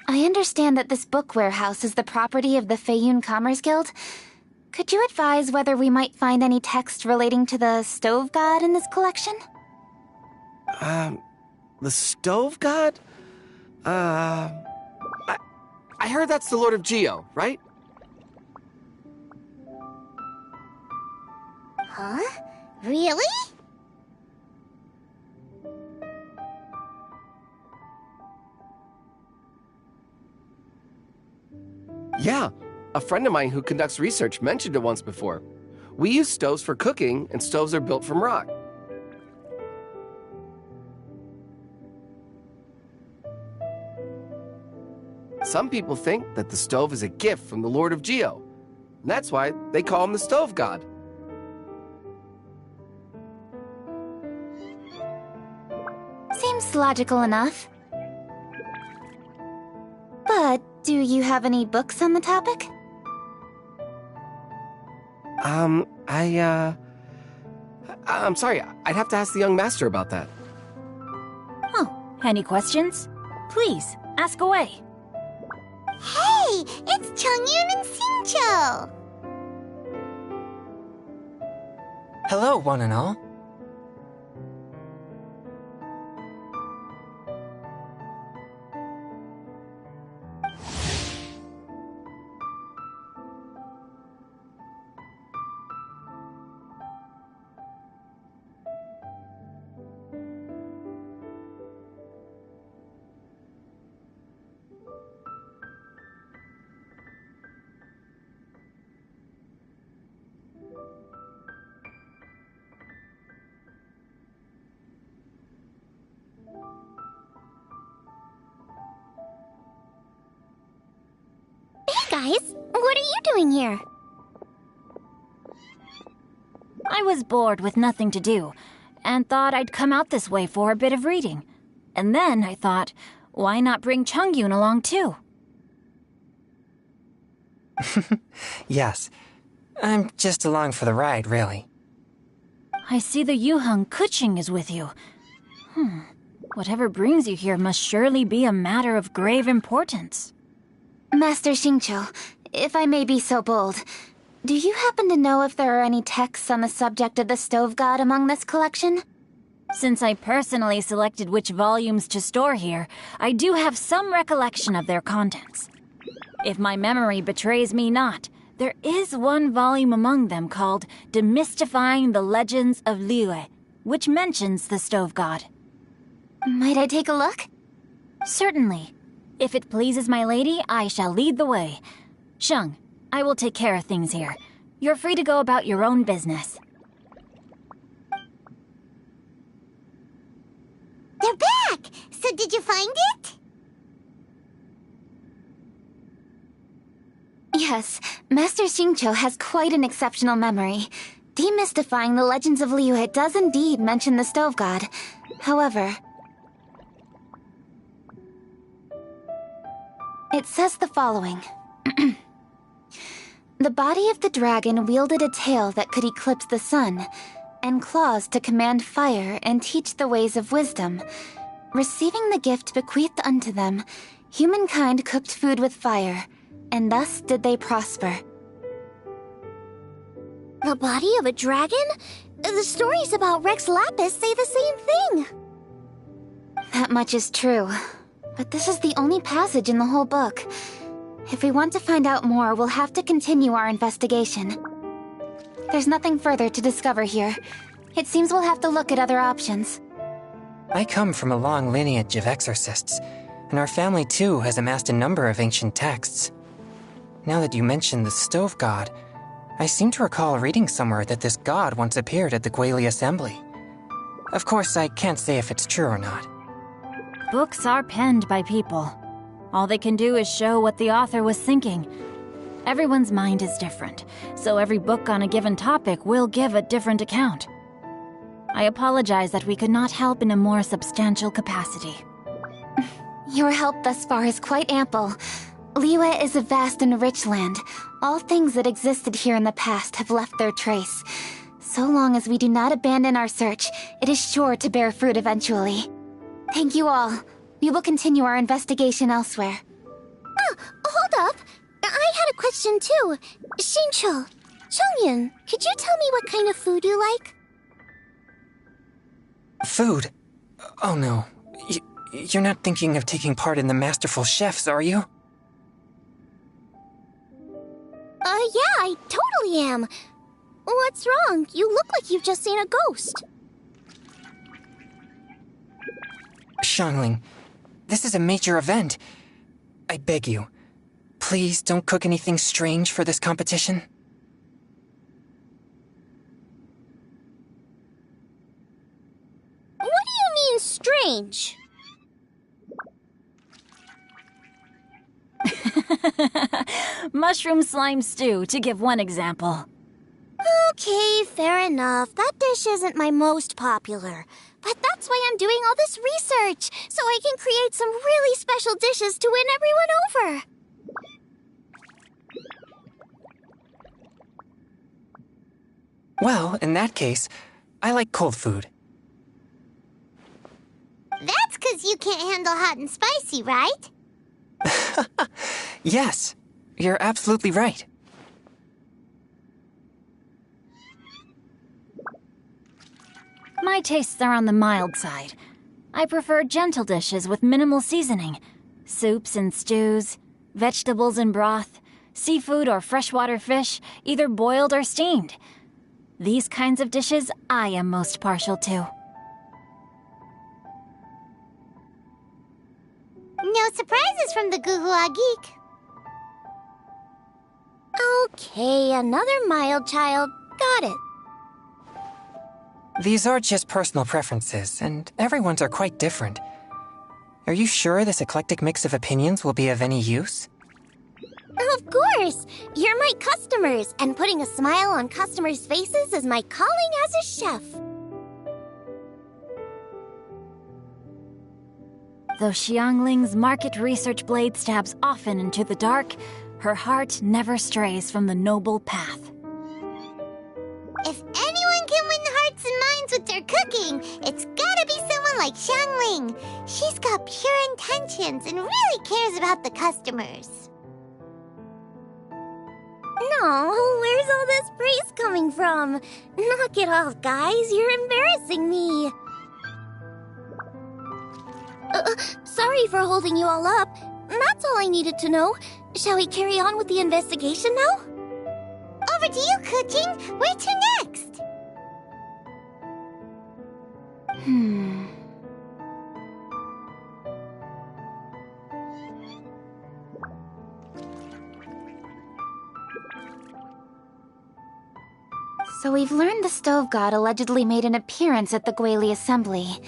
I understand that this book warehouse is the property of the Feiyun Commerce Guild. Could you advise whether we might find any text relating to the Stove God in this collection? The Stove God? I heard that's the Lord of Geo, right? Huh? Really? Yeah, a friend of mine who conducts research mentioned it once before. We use stoves for cooking, and stoves are built from rock. Some people think that the stove is a gift from the Lord of Geo, and that's why they call him the Stove God. Seems logical enough. But do you have any books on the topic? I'm sorry, I'd have to ask the young master about that. Oh, any questions? Please, ask away. Hey, it's Chongyun and Xingqiu. Hello, one and all. guys. What are you doing here? I was bored with nothing to do, and thought I'd come out this way for a bit of reading. And then I thought, why not bring Chungyun along too? Yes. I'm just along for the ride, really. I see the Yuheng Kuching is with you. Whatever brings you here must surely be a matter of grave importance. Master Xingqiu, if I may be so bold, do you happen to know if there are any texts on the subject of the stove god among this collection? Since I personally selected which volumes to store here, I do have some recollection of their contents. If my memory betrays me not, there is one volume among them called Demystifying the Legends of Liyue, which mentions the stove god. Might I take a look? Certainly. If it pleases my lady, I shall lead the way. Sheng, I will take care of things here. You're free to go about your own business. They're back! So did you find it? Yes, Master Xingqiu has quite an exceptional memory. Demystifying the Legends of Liyue does indeed mention the stove god. However, it says the following. The body of the dragon wielded a tail that could eclipse the sun, and claws to command fire and teach the ways of wisdom. Receiving the gift bequeathed unto them, humankind cooked food with fire, and thus did they prosper. The body of a dragon? The stories about Rex Lapis say the same thing. That much is true, but this is the only passage in the whole book. If we want to find out more, we'll have to continue our investigation. There's nothing further to discover here. It seems we'll have to look at other options. I come from a long lineage of exorcists, and our family too has amassed a number of ancient texts. Now that you mention the stove god, I seem to recall reading somewhere that this god once appeared at the Guili Assembly. Of course, I can't say if it's true or not. Books are penned by people. All they can do is show what the author was thinking. Everyone's mind is different, so every book on a given topic will give a different account. I apologize that we could not help in a more substantial capacity. Your help thus far is quite ample. Liyue is a vast and rich land. All things that existed here in the past have left their trace. So long as we do not abandon our search, it is sure to bear fruit eventually. Thank you all. We will continue our investigation elsewhere. Oh, hold up! I had a question too. Xingqiu, Chongyun, could you tell me what kind of food you like? Food? Oh no. You're not thinking of taking part in the Masterful Chefs, are you? Yeah, I totally am. What's wrong? You look like you've just seen a ghost. Xiangling, this is a major event. I beg you, please don't cook anything strange for this competition. What do you mean, strange? Mushroom slime stew, to give one example. Okay, fair enough. That dish isn't my most popular. But that's why I'm doing all this research, so I can create some really special dishes to win everyone over. Well, in that case, I like cold food. That's because you can't handle hot and spicy, right? Yes, you're absolutely right. My tastes are on the mild side. I prefer gentle dishes with minimal seasoning. Soups and stews, vegetables and broth, seafood or freshwater fish, either boiled or steamed. These kinds of dishes I am most partial to. No surprises from the Guhua Geek. Okay, another mild child. Got it. These are just personal preferences, and everyone's are quite different. Are you sure this eclectic mix of opinions will be of any use? Of course! You're my customers, and putting a smile on customers' faces is my calling as a chef. Though Xiangling's market research blade stabs often into the dark, her heart never strays from the noble path. If anyone can win hearts and minds with their cooking, it's gotta be someone like Xiangling. She's got pure intentions and really cares about the customers. No, where's all this praise coming from? Knock it off, guys. You're embarrassing me. Sorry for holding you all up. That's all I needed to know. Shall we carry on with the investigation now? Over to you, Kuching. Where to next? So we've learned the Stove God allegedly made an appearance at the Guili Assembly.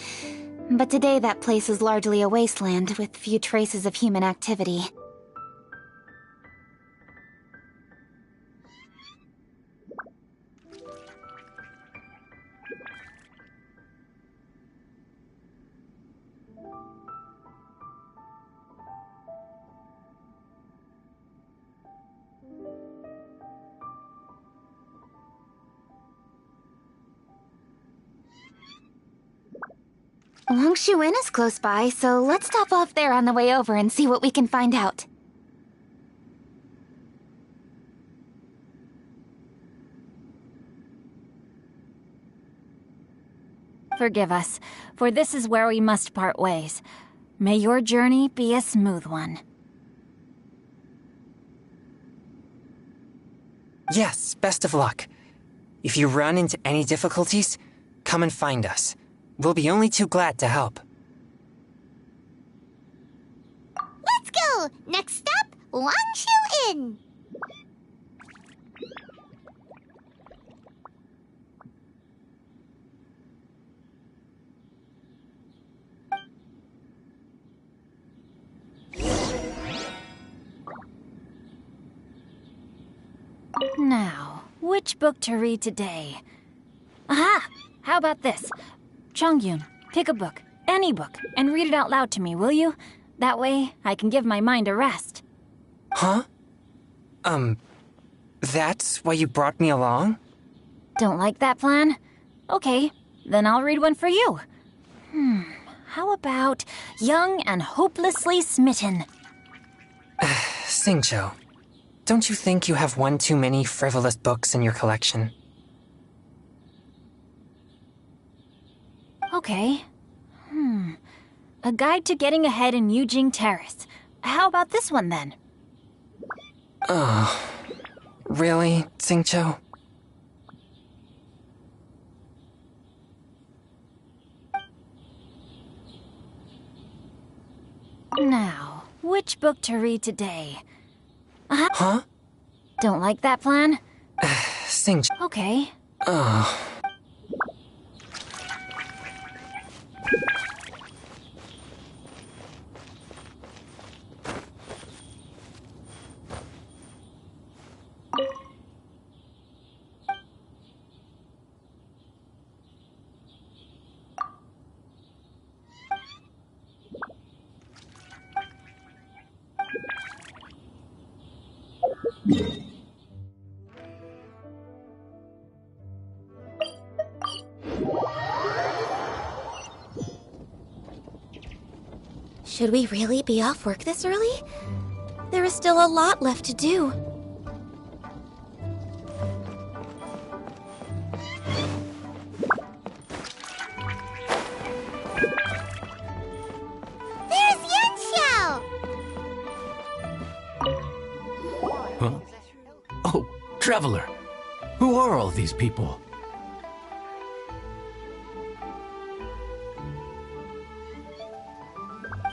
But today that place is largely a wasteland with few traces of human activity. Longshu Inn is close by, so let's stop off there on the way over and see what we can find out. Forgive us, for this is where we must part ways. May your journey be a smooth one. Yes, best of luck. If you run into any difficulties, come and find us. We'll be only too glad to help. Let's go! Next stop, Longshu Inn. Now, which book to read today? Aha! How about this? Chongyun, pick a book, any book, and read it out loud to me, will you? That way, I can give my mind a rest. Huh? That's why you brought me along? Don't like that plan? Okay, then I'll read one for you. How about Young and Hopelessly Smitten? Xingqiu, don't you think you have one too many frivolous books in your collection? Okay. A Guide to Getting Ahead in Yujing Terrace. How about this one, then? Oh, really, Xingqiu? Now, which book to read today? Huh? Don't like that plan? Xingqiu. Okay. Oh. Should we really be off work this early? There is still a lot left to do. There's Yanxiao! Huh? Oh, Traveler. Who are all these people?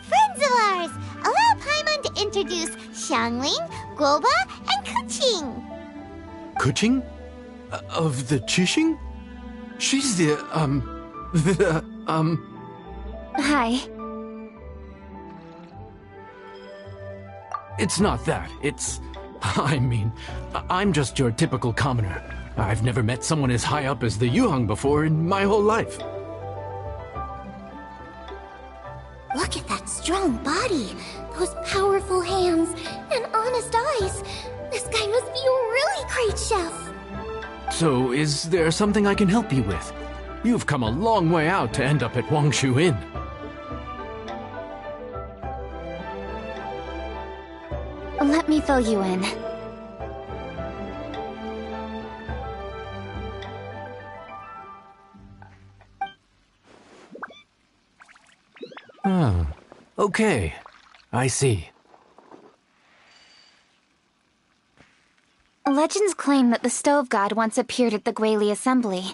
Friends of ours! Allow Paimon to introduce Xiangling, Guoba, and Kuching. Kuching? Of the Chishing? She's the, Hi. It's not that. It's... I mean, I'm just your typical commoner. I've never met someone as high up as the Yuheng before in my whole life. Look at that strong body, those powerful hands, and honest eyes. This guy must be a really great chef. So, is there something I can help you with? You've come a long way out to end up at Wangshu Inn. Let me fill you in. Oh, okay. I see. Legends claim that the Stove God once appeared at the Guili Assembly.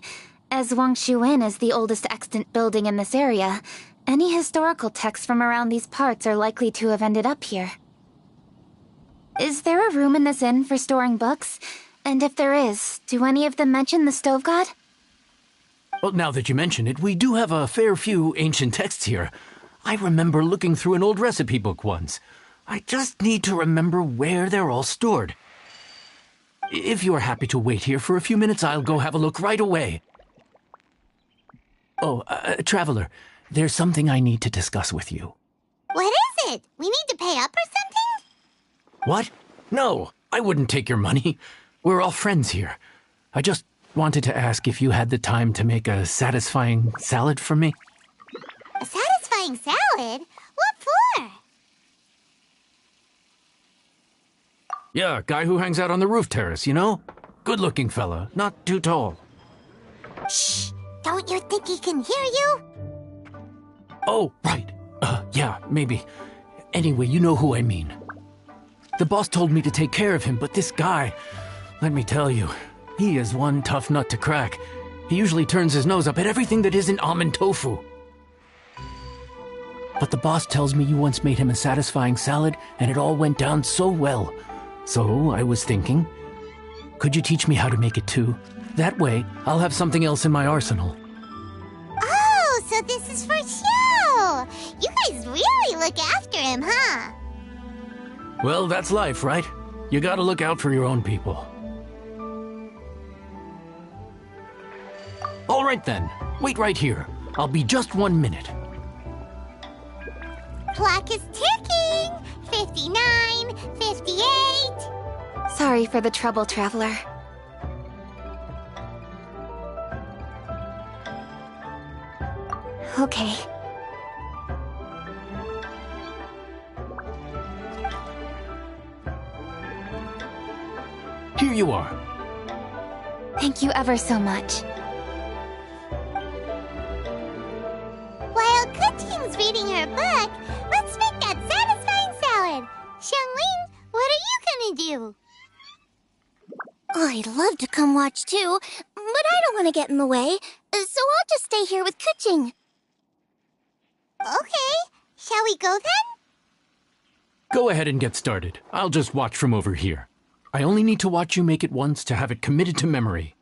As Wangshu Inn is the oldest extant building in this area, any historical texts from around these parts are likely to have ended up here. Is there a room in this inn for storing books? And if there is, do any of them mention the Stove God? Well, now that you mention it, we do have a fair few ancient texts here. I remember looking through an old recipe book once. I just need to remember where they're all stored. If you are happy to wait here for a few minutes, I'll go have a look right away. Oh, Traveler, there's something I need to discuss with you. What is it? We need to pay up or something? What? No, I wouldn't take your money. We're all friends here. I just wanted to ask if you had the time to make a satisfying salad for me. A satisfying salad? What for? Yeah, guy who hangs out on the roof terrace, you know? Good-looking fella, not too tall. Shh! Don't you think he can hear you? Oh, right. Yeah, maybe. Anyway, you know who I mean. The boss told me to take care of him, but this guy, let me tell you, he is one tough nut to crack. He usually turns his nose up at everything that isn't almond tofu. But the boss tells me you once made him a satisfying salad, and it all went down so well. So I was thinking, could you teach me how to make it too? That way, I'll have something else in my arsenal. Oh, so this is for show! You guys really look after him, huh? Well, that's life, right? You gotta look out for your own people. All right then, wait right here. I'll be just 1 minute. Clock is ticking! 59, 58... Sorry for the trouble, Traveler. Okay. Here you are. Thank you ever so much. While Kuching's reading her book, let's make that satisfying salad. Xiangling, what are you gonna do? I'd love to come watch too, but I don't want to get in the way, so I'll just stay here with Kuching. Okay, shall we go then? Go ahead and get started. I'll just watch from over here. I only need to watch you make it once to have it committed to memory.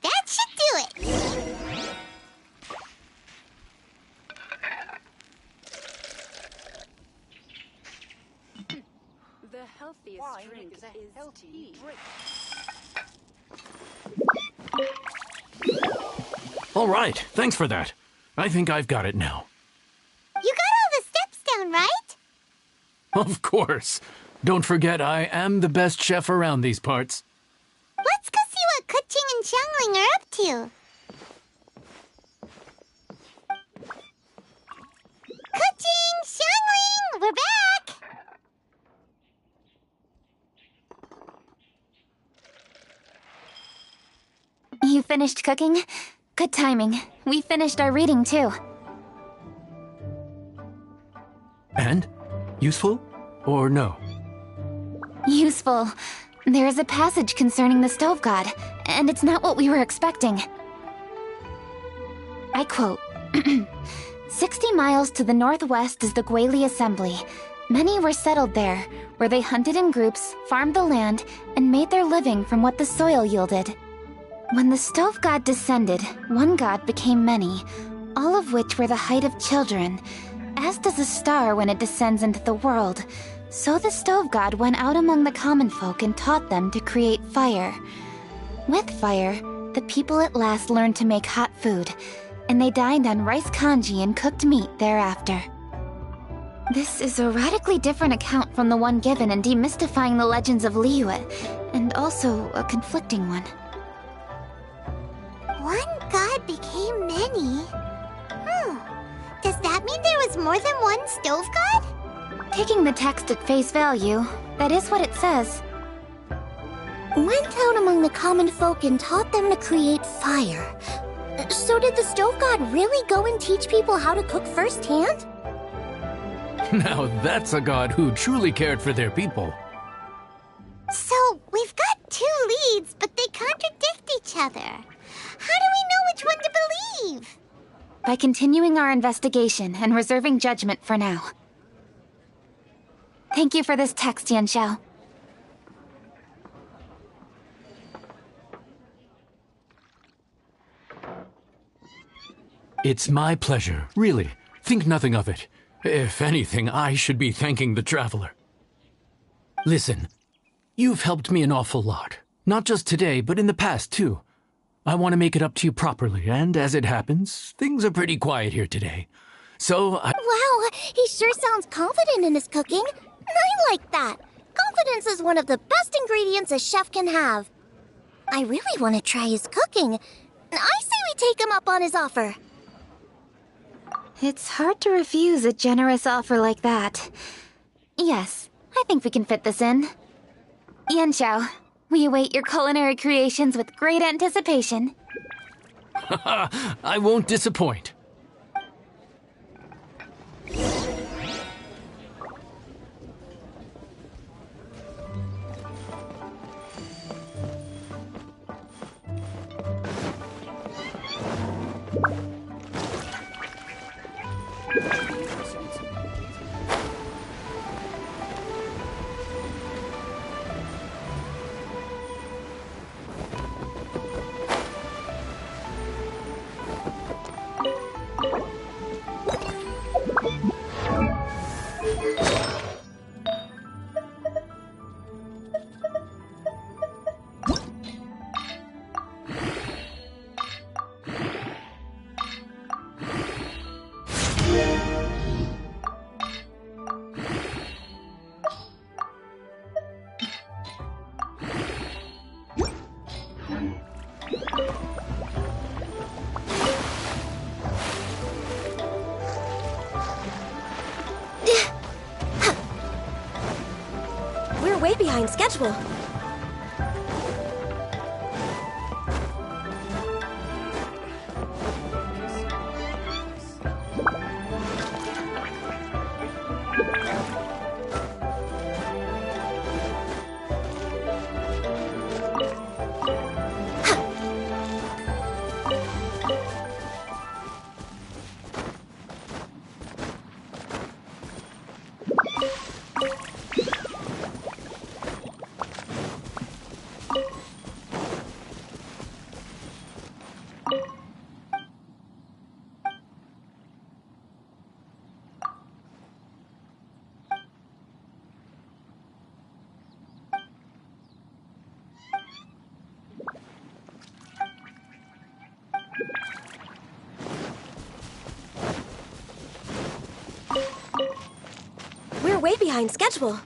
That should do it. The healthiest drink is tea. All right, thanks for that. I think I've got it now. You got all the steps down, right? Of course. Don't forget, I am the best chef around these parts. Let's go see what Kuching and Xiangling are up to. Kuching! Xiangling! We're back! You finished cooking? Good timing. We finished our reading, too. And? Useful? Or no? Useful. There is a passage concerning the Stove God, and it's not what we were expecting. I quote, 60 miles to the northwest is the Guili Assembly. Many were settled there, where they hunted in groups, farmed the land, and made their living from what the soil yielded. When the Stove God descended, one god became many. all of which were the height of children. As does a star when it descends into the world, so the stove god went out among the common folk and taught them to create fire. With fire, the people at last learned to make hot food, and they dined on rice congee and cooked meat thereafter. This is a radically different account from the one given in Demystifying the Legends of Liyue, and also a conflicting one. One god became many? Does that mean there was more than one stove god? Taking the text at face value, that is what it says. Went out among the common folk and taught them to create fire. So did the stove god really go and teach people how to cook firsthand? Now that's a god who truly cared for their people. So, we've got two leads, but they contradict each other. How do we know which one to believe? By continuing our investigation and reserving judgment for now. Thank you for this text, Yanxiao. It's my pleasure, really. Think nothing of it. If anything, I should be thanking the traveler. Listen, you've helped me an awful lot. Not just today, but in the past, too. I want to make it up to you properly, and as it happens, things are pretty quiet here today. So Wow, he sure sounds confident in his cooking. I like that. Confidence is one of the best ingredients a chef can have. I really want to try his cooking. I say we take him up on his offer. It's hard to refuse a generous offer like that. Yes, I think we can fit this in. Yanxiao, we await your culinary creations with great anticipation. I won't disappoint. We're way behind schedule. We're way behind schedule.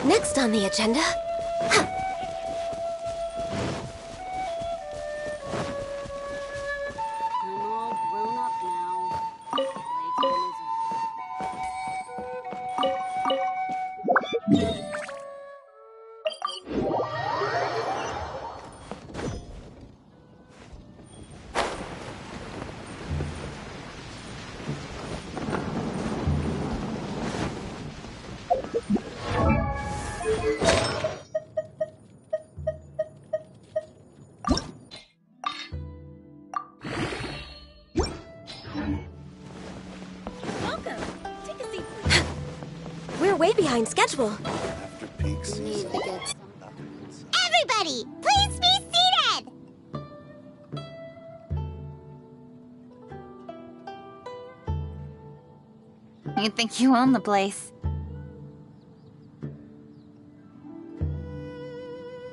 Next on the agenda... I'm all grown up now. Playtime is over. We're way behind schedule. After peak season. Everybody, please be seated! You think you own the place.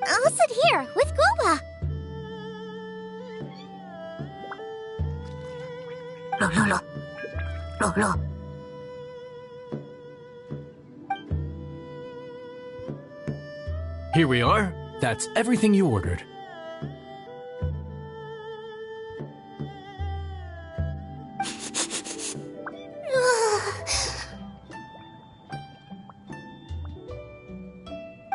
I'll sit here with Guoba. Lo. Here we are. That's everything you ordered.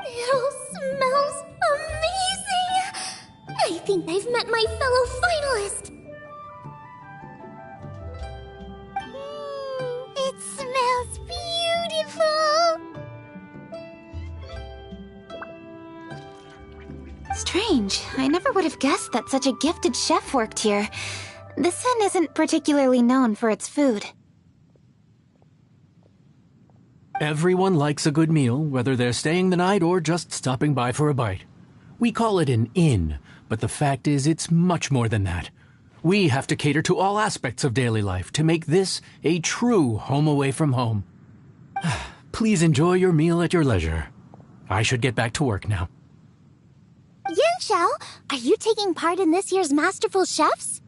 It all smells amazing! I think I've met my fellow finalist! It smells beautiful! Strange. I never would have guessed that such a gifted chef worked here. This inn isn't particularly known for its food. Everyone likes a good meal, whether they're staying the night or just stopping by for a bite. We call it an inn, but the fact is it's much more than that. We have to cater to all aspects of daily life to make this a true home away from home. Please enjoy your meal at your leisure. I should get back to work now. Yanxiao, are you taking part in this year's Masterful Chefs?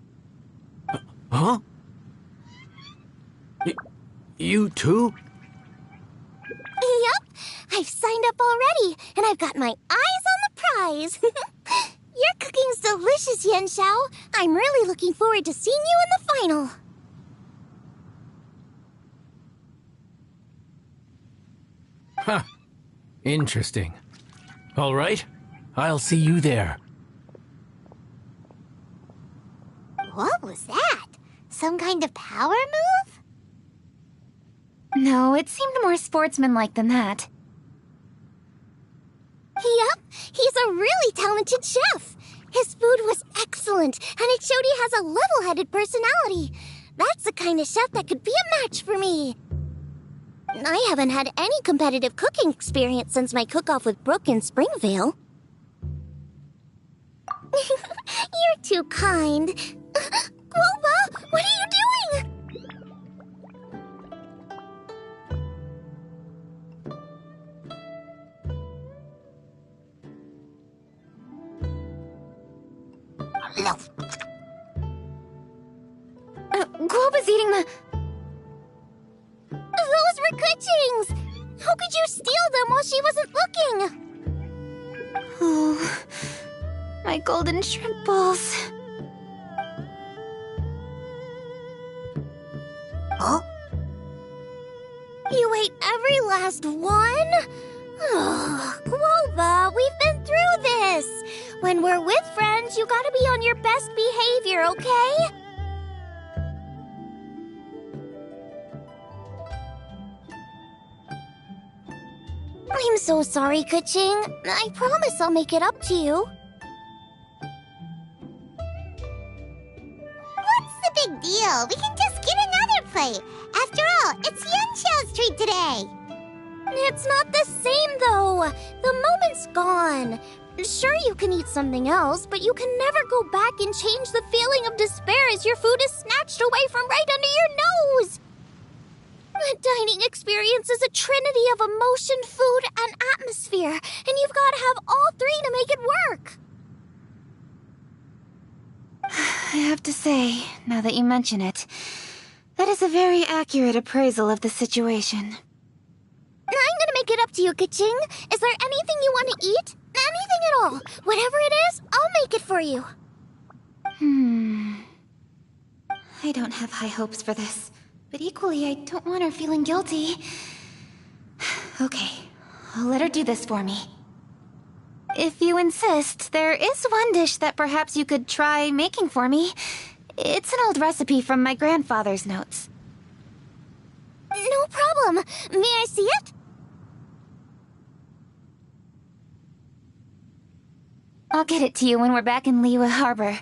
Huh? You too? Yup, I've signed up already, and I've got my eyes on the prize. Your cooking's delicious, Yanxiao. I'm really looking forward to seeing you in the final. Huh. Interesting. All right. I'll see you there. What was that? Some kind of power move? No, it seemed more sportsmanlike than that. Yup, he's a really talented chef. His food was excellent, and it showed he has a level-headed personality. That's the kind of chef that could be a match for me. I haven't had any competitive cooking experience since my cook-off with Brooke in Springvale. You're too kind. Guoba, what are you doing? Guoba's eating the... Those were Kuching's! How could you steal them while she wasn't looking? Oh, my golden shrimp balls. Huh? You ate every last one? Oh, Guoba, we've been through this. When we're with friends, you gotta be on your best behavior, okay? I'm so sorry, Kuching. I promise I'll make it up to you. What's the big deal? We can just get another plate. After all, it's Yanxiao's treat today. It's not the same, though. The moment's gone. Sure, you can eat something else, but you can never go back and change the feeling of despair as your food is snatched away from right under your nose. The dining experience is a trinity of emotion, food, and atmosphere, and you've got to have all three to make it work. I have to say, now that you mention it, that is a very accurate appraisal of the situation. I'm gonna make it up to you, Kuching. Is there anything you want to eat? Anything at all. Whatever it is, I'll make it for you. I don't have high hopes for this, but equally I don't want her feeling guilty. Okay, I'll let her do this for me. If you insist, there is one dish that perhaps you could try making for me. It's an old recipe from my grandfather's notes. No problem. May I see it? I'll get it to you when we're back in Liyue Harbor.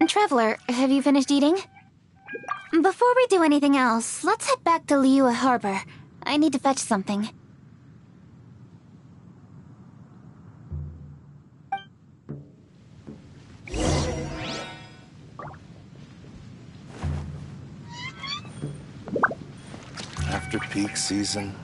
Traveler, have you finished eating? Before we do anything else, let's head back to Liyue Harbor. I need to fetch something. After peak season,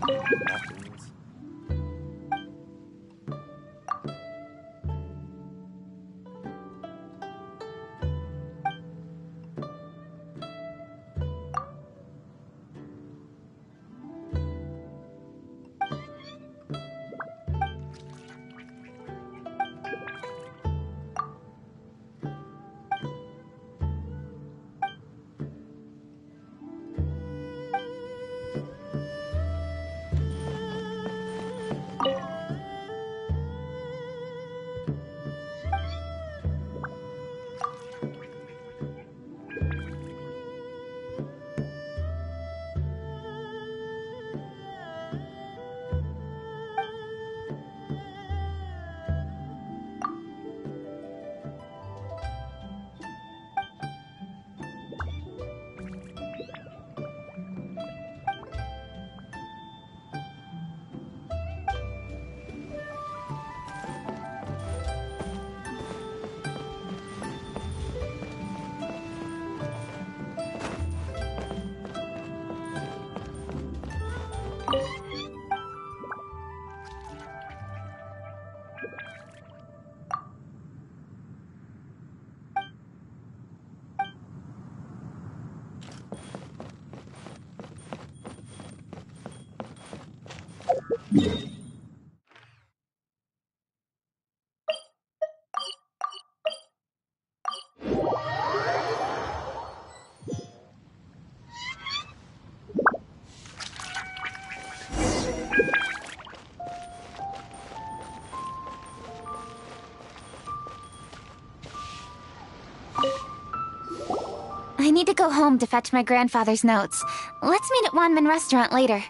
I need to go home to fetch my grandfather's notes. Let's meet at Wanman Restaurant later.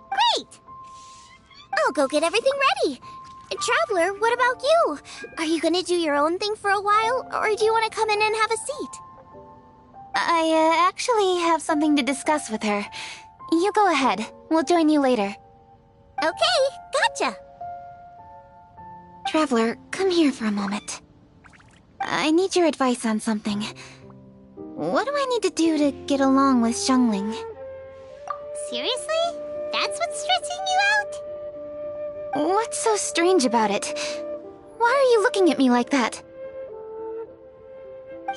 Great! I'll go get everything ready. Traveler, what about you? Are you gonna do your own thing for a while, or do you want to come in and have a seat? I actually have something to discuss with her. You go ahead. We'll join you later. Okay, gotcha. Traveler, come here for a moment. I need your advice on something. What do I need to do to get along with Xiangling? Seriously? That's what's stressing you out? What's so strange about it? Why are you looking at me like that?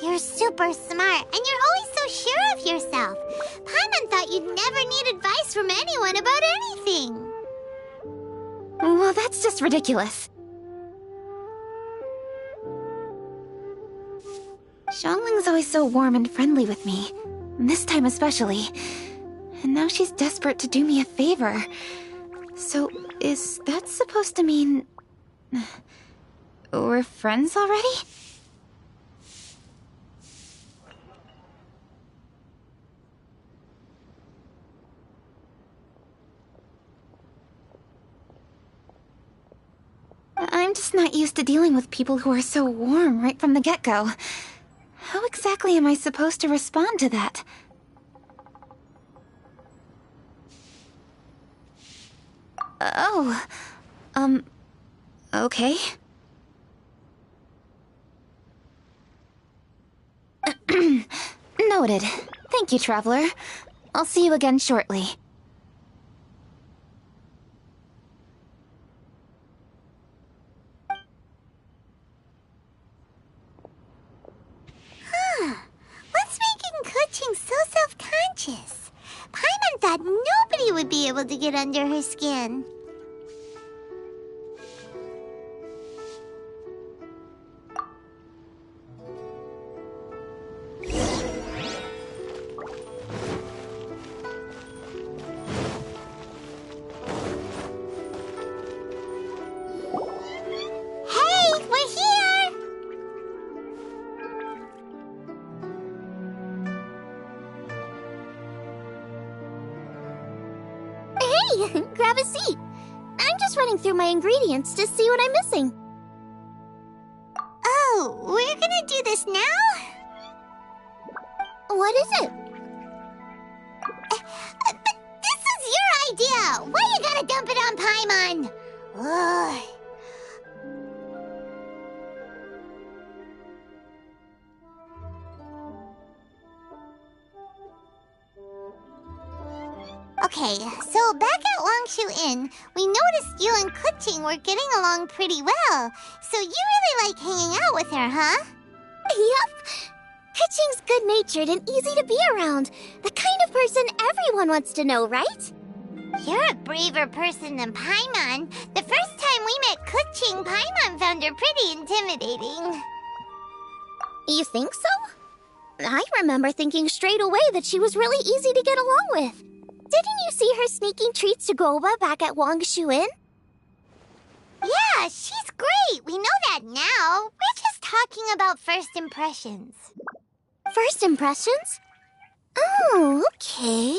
You're super smart, and you're always so sure of yourself. Paimon thought you'd never need advice from anyone about anything. Well, that's just ridiculous. Xiangling's always so warm and friendly with me. This time especially. And now she's desperate to do me a favor. So, is that supposed to mean... we're friends already? I'm just not used to dealing with people who are so warm right from the get-go. How exactly am I supposed to respond to that? Oh, okay. Noted. Thank you, Traveler. I'll see you again shortly. What's making Kuching so self-conscious? Paimon thought nobody would be able to get under her skin. Hey, we're here! Hey, grab a seat. I'm just running through my ingredients to see what I'm missing. Oh, we're gonna do this now? What is it? But this is your idea! Why you gotta dump it on Paimon? Ugh. Okay, so back at Longshu Inn, we noticed you and Kuching were getting along pretty well. So you really like hanging out with her, huh? Yup. Kuching's good-natured and easy to be around. The kind of person everyone wants to know, right? You're a braver person than Paimon. The first time we met Kuching, Paimon found her pretty intimidating. You think so? I remember thinking straight away that she was really easy to get along with. Didn't you see her sneaking treats to Goba back at Longshu Inn? Yeah, she's great. We know that now. We're just talking about first impressions. First impressions? Oh, okay.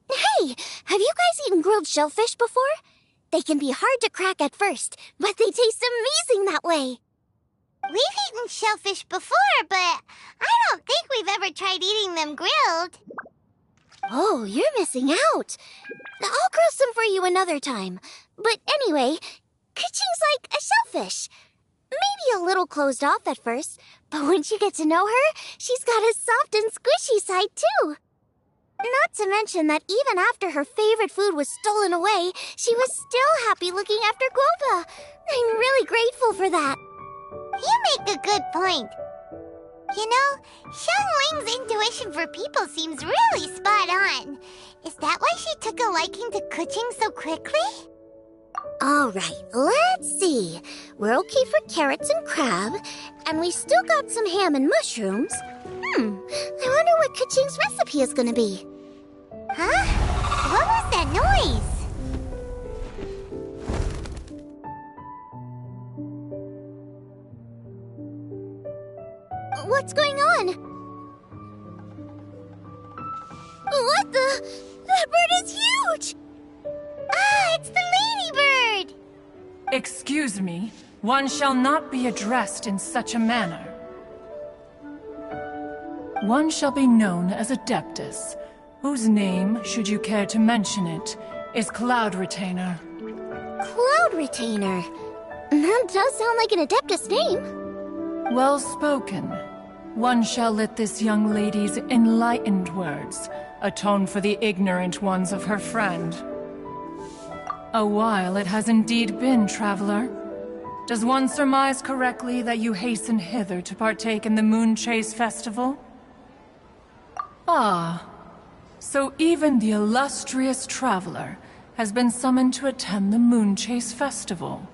Hey, have you guys eaten grilled shellfish before? They can be hard to crack at first, but they taste amazing that way. We've eaten shellfish before, but I don't think we've ever tried eating them grilled. Oh, you're missing out. I'll grill some for you another time. But anyway, Kuching's like a shellfish. Maybe a little closed off at first, but once you get to know her, she's got a soft and squishy side too. Not to mention that even after her favorite food was stolen away, she was still happy looking after Guoba. I'm really grateful for that. You make a good point. You know, Xiangling's intuition for people seems really spot on. Is that why she took a liking to Kuching so quickly? All right, let's see. We're okay for carrots and crab, and we still got some ham and mushrooms. I wonder what Kuching's recipe is gonna be. Huh? What was that noise? What's going on? What the? That bird is huge! Ah, it's the ladybird! Excuse me, one shall not be addressed in such a manner. One shall be known as Adeptus, whose name, should you care to mention it, is Cloud Retainer. Cloud Retainer? That does sound like an Adeptus name. Well spoken. One shall let this young lady's enlightened words atone for the ignorant ones of her friend. A while it has indeed been, traveler. Does one surmise correctly that you hasten hither to partake in the Moon Chase Festival? Ah, so even the illustrious traveler has been summoned to attend the Moon Chase Festival.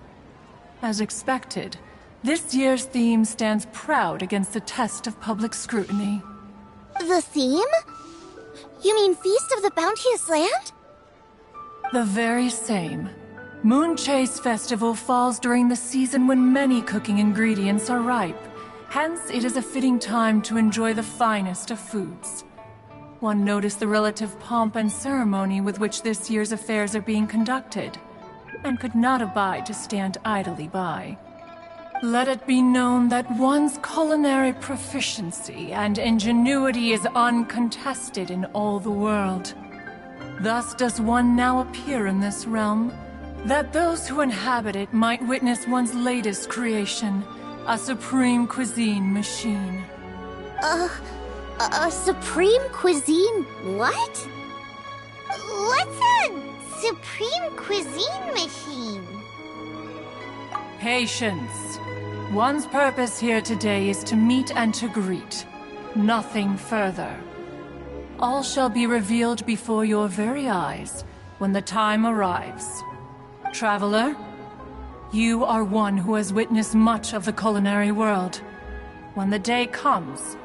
As expected, this year's theme stands proud against the test of public scrutiny. The theme? You mean Feast of the Bounteous Land? The very same. Moon Chase Festival falls during the season when many cooking ingredients are ripe. Hence, it is a fitting time to enjoy the finest of foods. One noticed the relative pomp and ceremony with which this year's affairs are being conducted, and could not abide to stand idly by. Let it be known that one's culinary proficiency and ingenuity is uncontested in all the world. Thus does one now appear in this realm, that those who inhabit it might witness one's latest creation, a supreme cuisine machine. A supreme cuisine what? What's a supreme cuisine machine? Patience. One's purpose here today is to meet and to greet. Nothing further. All shall be revealed before your very eyes when the time arrives. Traveler, you are one who has witnessed much of the culinary world. When the day comes,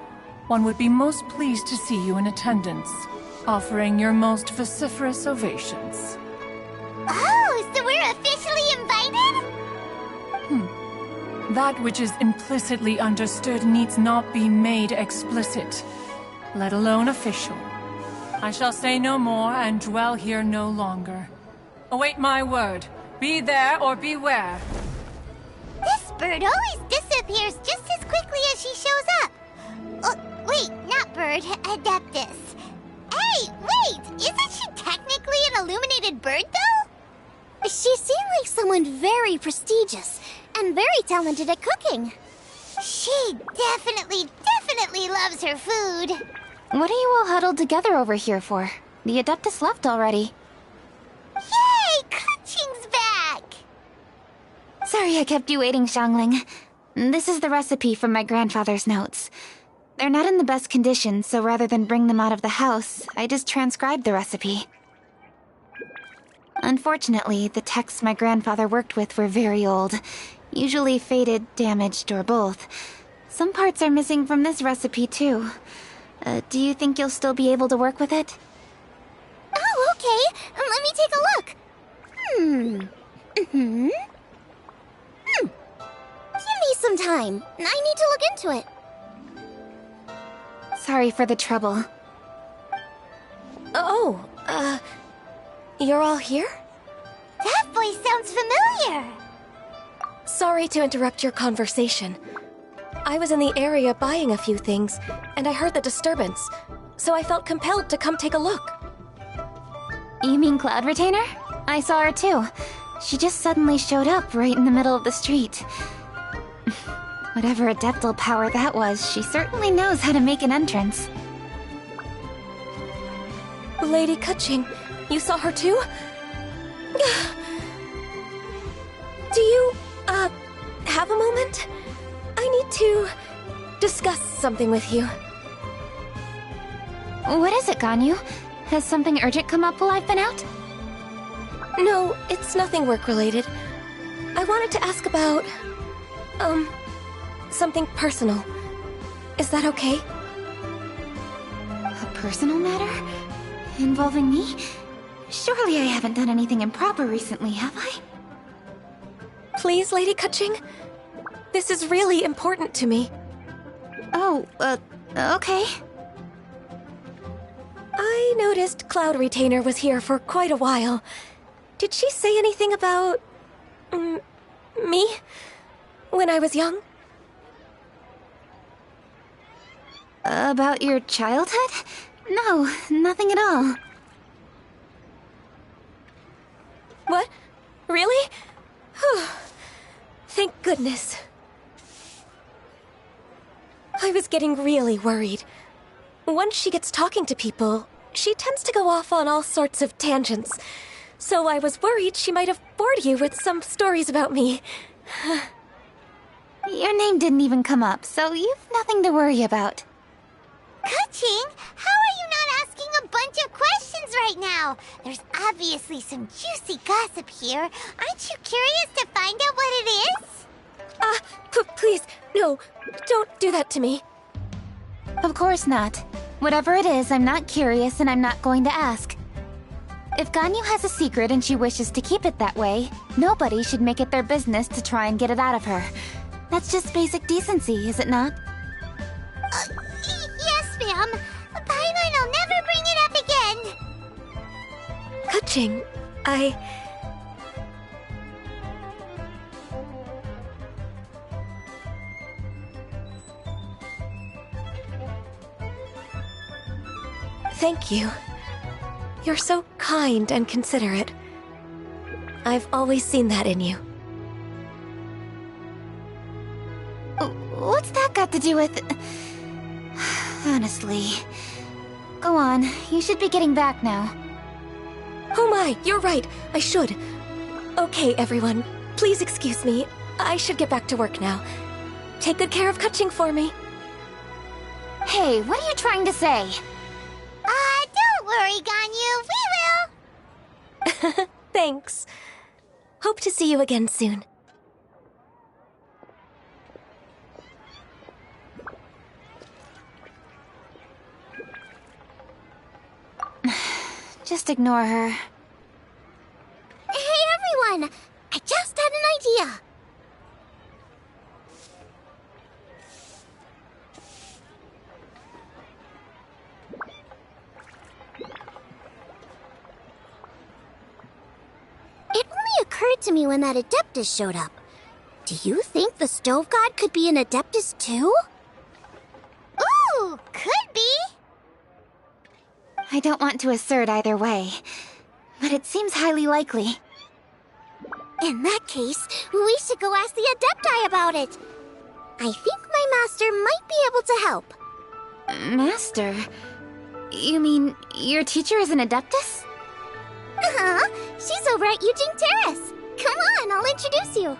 one would be most pleased to see you in attendance, offering your most vociferous ovations. Oh, so we're officially invited? That which is implicitly understood needs not be made explicit, let alone official. I shall say no more and dwell here no longer. Await my word. Be there or beware. This bird always disappears just as quickly as she shows up. bird, Adeptus. Hey, wait! Isn't she technically an illuminated bird, though? She seemed like someone very prestigious and very talented at cooking. She definitely loves her food. What are you all huddled together over here for? The Adeptus left already. Yay! Kaching's back! Sorry I kept you waiting, Xiangling. This is the recipe from my grandfather's notes. They're not in the best condition, so rather than bring them out of the house, I just transcribed the recipe. Unfortunately, the texts my grandfather worked with were very old. Usually faded, damaged, or both. Some parts are missing from this recipe, too. Do you think you'll still be able to work with it? Oh, okay. Let me take a look. Give me some time. I need to look into it. Sorry for the trouble. You're all here? That voice sounds familiar. Sorry to interrupt your conversation. I was in the area buying a few things, and I heard the disturbance, so I felt compelled to come take a look. You mean Cloud Retainer? I saw her too. She just suddenly showed up right in the middle of the street. Whatever adeptal power that was, she certainly knows how to make an entrance. Lady Kaching, you saw her too? Do you, have a moment? I need to discuss something with you. What is it, Ganyu? Has something urgent come up while I've been out? No, it's nothing work-related. I wanted to ask about, something personal. Is that okay? A personal matter? Involving me? Surely I haven't done anything improper recently, have I? Please, Lady Kaching? This is really important to me. Oh, okay. I noticed Cloud Retainer was here for quite a while. Did she say anything about... me? When I was young? About your childhood? No, nothing at all. What? Really? Thank goodness. I was getting really worried. Once she gets talking to people, she tends to go off on all sorts of tangents. So I was worried she might have bored you with some stories about me. Your name didn't even come up, so you've nothing to worry about. Kaching, how are you not asking a bunch of questions right now? There's obviously some juicy gossip here. Aren't you curious to find out what it is? Please, no, don't do that to me. Of course not. Whatever it is, I'm not curious and I'm not going to ask. If Ganyu has a secret and she wishes to keep it that way, nobody should make it their business to try and get it out of her. That's just basic decency, is it not? Yes, ma'am. Paimon, I'll never bring it up again. Kaching, Thank you. You're so kind and considerate. I've always seen that in you. What's that got to do with... Honestly. Go on, you should be getting back now. Oh my, you're right, I should. Okay, everyone, please excuse me. I should get back to work now. Take good care of Kaching for me. Hey, what are you trying to say? Don't worry, Ganyu, we will. Thanks. Hope to see you again soon. Just ignore her. Hey, everyone! I just had an idea. It only occurred to me when that Adeptus showed up. Do you think the Stove God could be an Adeptus too? Ooh, could be. I don't want to assert either way, but it seems highly likely. In that case, we should go ask the Adepti about it. I think my master might be able to help. Master? You mean your teacher is an Adeptus? Uh-huh. She's over at Eugene Terrace. Come on, I'll introduce you.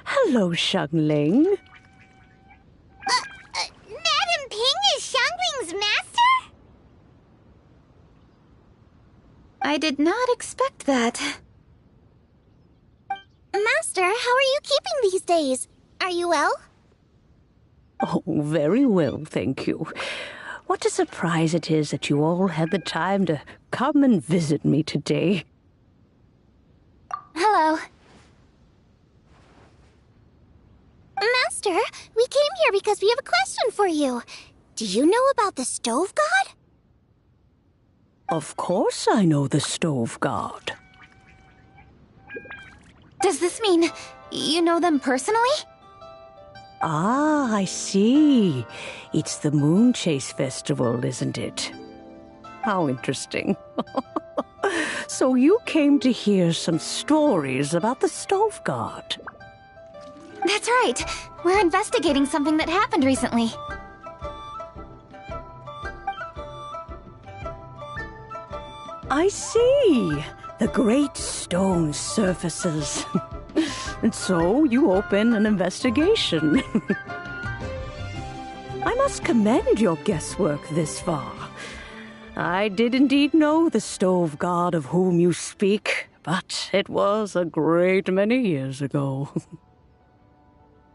Hello, Xiangling. Madam Ping is Xiangling's master? I did not expect that. Master, how are you keeping these days? Are you well? Oh, very well, thank you. What a surprise it is that you all had the time to come and visit me today. Hello. Master, we came here because we have a question for you. Do you know about the Stove God? Of course I know the Stove God. Does this mean you know them personally? Ah, I see. It's the Moon Chase Festival, isn't it? How interesting. So you came to hear some stories about the Stove God. That's right. We're investigating something that happened recently. I see. The great stone surfaces. And so you open an investigation. I must commend your guesswork this far. I did indeed know the Stove God of whom you speak, but it was a great many years ago.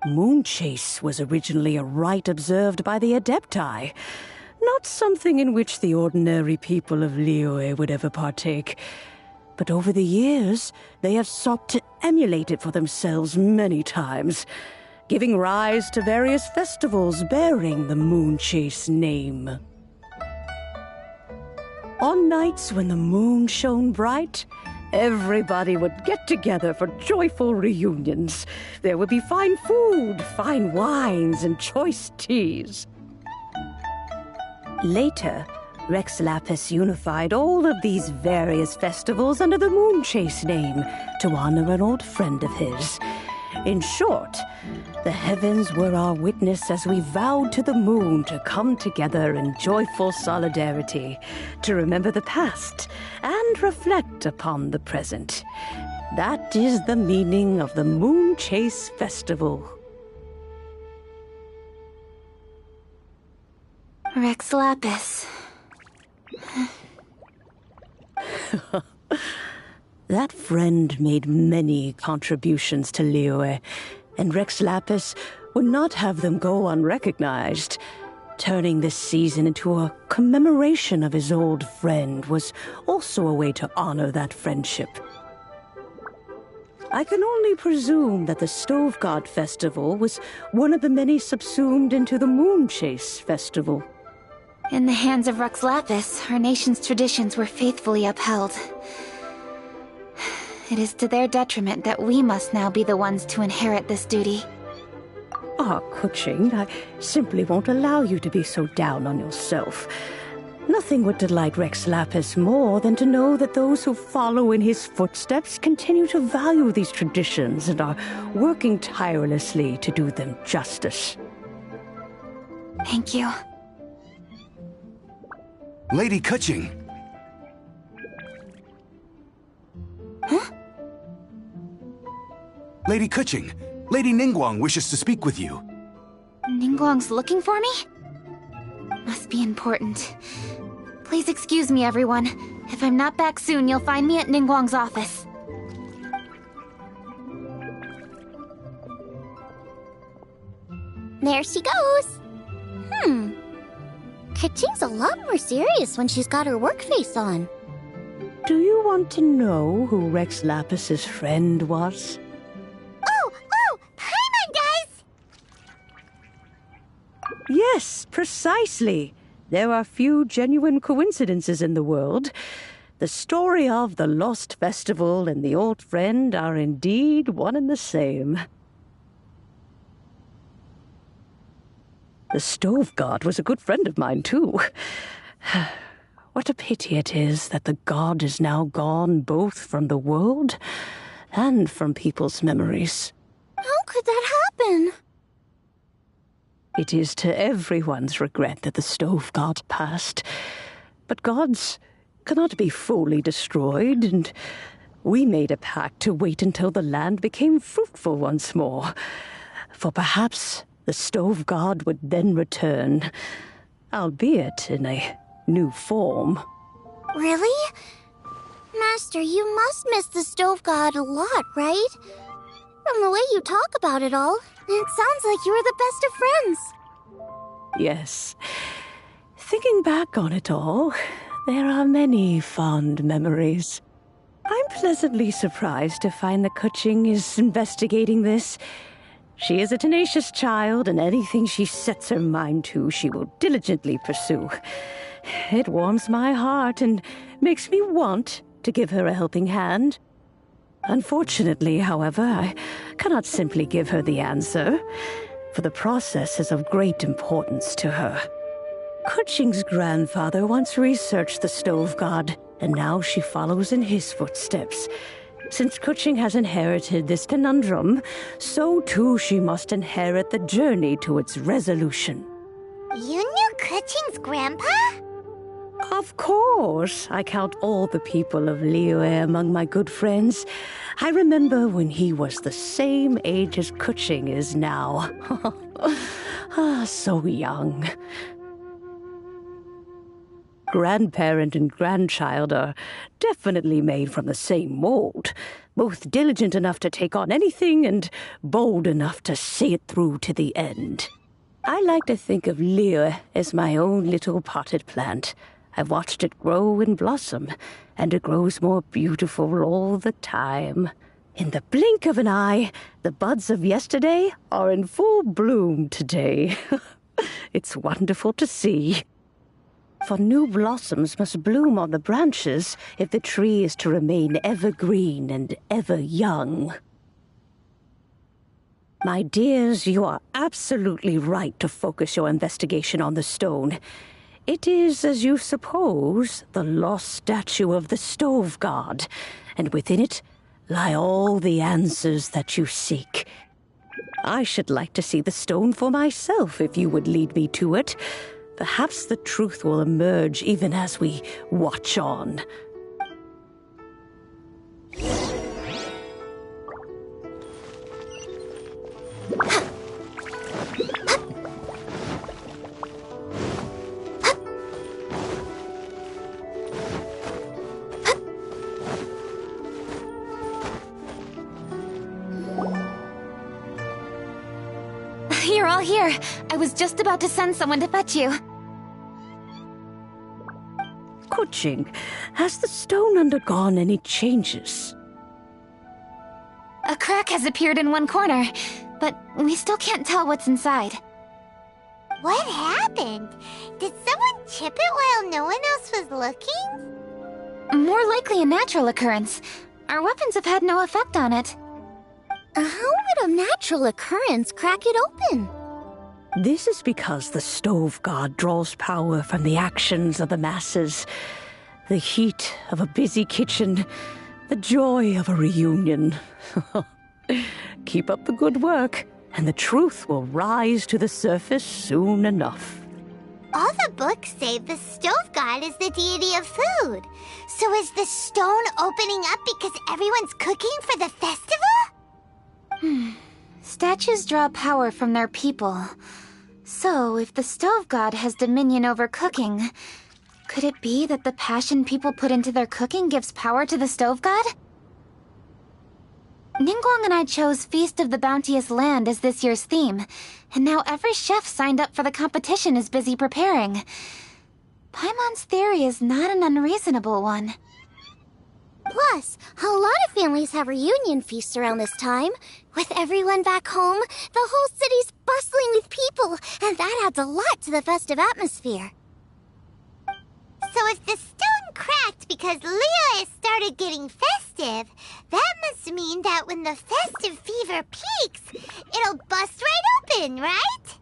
Moon Chase was originally a rite observed by the Adepti, not something in which the ordinary people of Liyue would ever partake. But over the years, they have sought to emulate it for themselves many times, giving rise to various festivals bearing the Moon Chase name. On nights when the moon shone bright, everybody would get together for joyful reunions. There would be fine food, fine wines, and choice teas. Later, Rex Lapis unified all of these various festivals under the Moon Chase name to honor an old friend of his. In short, the heavens were our witness as we vowed to the moon to come together in joyful solidarity, to remember the past and reflect upon the present. That is the meaning of the Moon Chase Festival. Rex Lapis. That friend made many contributions to Liyue, and Rex Lapis would not have them go unrecognized. Turning this season into a commemoration of his old friend was also a way to honor that friendship. I can only presume that the Stove God Festival was one of the many subsumed into the Moon Chase Festival. In the hands of Rux Lapis, our nation's traditions were faithfully upheld. It is to their detriment that we must now be the ones to inherit this duty. Ah, Kuching, I simply won't allow you to be so down on yourself. Nothing would delight Rex Lapis more than to know that those who follow in his footsteps continue to value these traditions and are working tirelessly to do them justice. Thank you. Lady Kuching. Huh? Lady Kuching, Lady Ningguang wishes to speak with you. Ningguang's looking for me? Must be important. Please excuse me, everyone. If I'm not back soon, you'll find me at Ningguang's office. There she goes. Kuching's a lot more serious when she's got her work face on. Do you want to know who Rex Lapis's friend was? Oh, Paimon does! Yes, precisely. There are few genuine coincidences in the world. The story of the Lost Festival and the old friend are indeed one and the same. The Stove God was a good friend of mine, too. What a pity it is that the god is now gone both from the world and from people's memories. How could that happen? It is to everyone's regret that the Stove God passed. But gods cannot be fully destroyed, and we made a pact to wait until the land became fruitful once more. For perhaps the Stove God would then return, albeit in a new form. Really? Master, you must miss the Stove God a lot, right? From the way you talk about it all, it sounds like you were the best of friends. Yes. Thinking back on it all, there are many fond memories. I'm pleasantly surprised to find that Kuching is investigating this. She is a tenacious child, and anything she sets her mind to, she will diligently pursue. It warms my heart and makes me want to give her a helping hand. Unfortunately, however, I cannot simply give her the answer, for the process is of great importance to her. Kuching's grandfather once researched the Stove God, and now she follows in his footsteps. Since Kuching has inherited this conundrum, so too she must inherit the journey to its resolution. You knew Kuching's grandpa? Of course. I count all the people of Liyue among my good friends. I remember when he was the same age as Kuching is now. So young. Grandparent and grandchild are definitely made from the same mold, both diligent enough to take on anything and bold enough to see it through to the end. I like to think of Liyue as my own little potted plant. I've watched it grow and blossom, and it grows more beautiful all the time. In the blink of an eye, the buds of yesterday are in full bloom today. It's wonderful to see. For new blossoms must bloom on the branches if the tree is to remain evergreen and ever young. My dears, you are absolutely right to focus your investigation on the stone. It is, as you suppose, the lost statue of the Stove God, and within it lie all the answers that you seek. I should like to see the stone for myself if you would lead me to it. Perhaps the truth will emerge even as we watch on. You're all here. I was just about to send someone to fetch you. Kuching, has the stone undergone any changes? A crack has appeared in one corner, but we still can't tell what's inside. What happened? Did someone chip it while no one else was looking? More likely a natural occurrence. Our weapons have had no effect on it. How would a natural occurrence crack it open? This is because the stove god draws power from the actions of the masses. The heat of a busy kitchen, the joy of a reunion. Keep up the good work, and the truth will rise to the surface soon enough. All the books say the stove god is the deity of food. So is the stone opening up because everyone's cooking for the festival? Statues draw power from their people. So, if the stove god has dominion over cooking, could it be that the passion people put into their cooking gives power to the stove god? Ningguang and I chose Feast of the Bounteous Land as this year's theme, and now every chef signed up for the competition is busy preparing. Paimon's theory is not an unreasonable one. Plus, a lot of families have reunion feasts around this time. With everyone back home, the whole city's bustling with people, and that adds a lot to the festive atmosphere. So if the stone cracked because Leo has started getting festive, that must mean that when the festive fever peaks, it'll bust right open, right?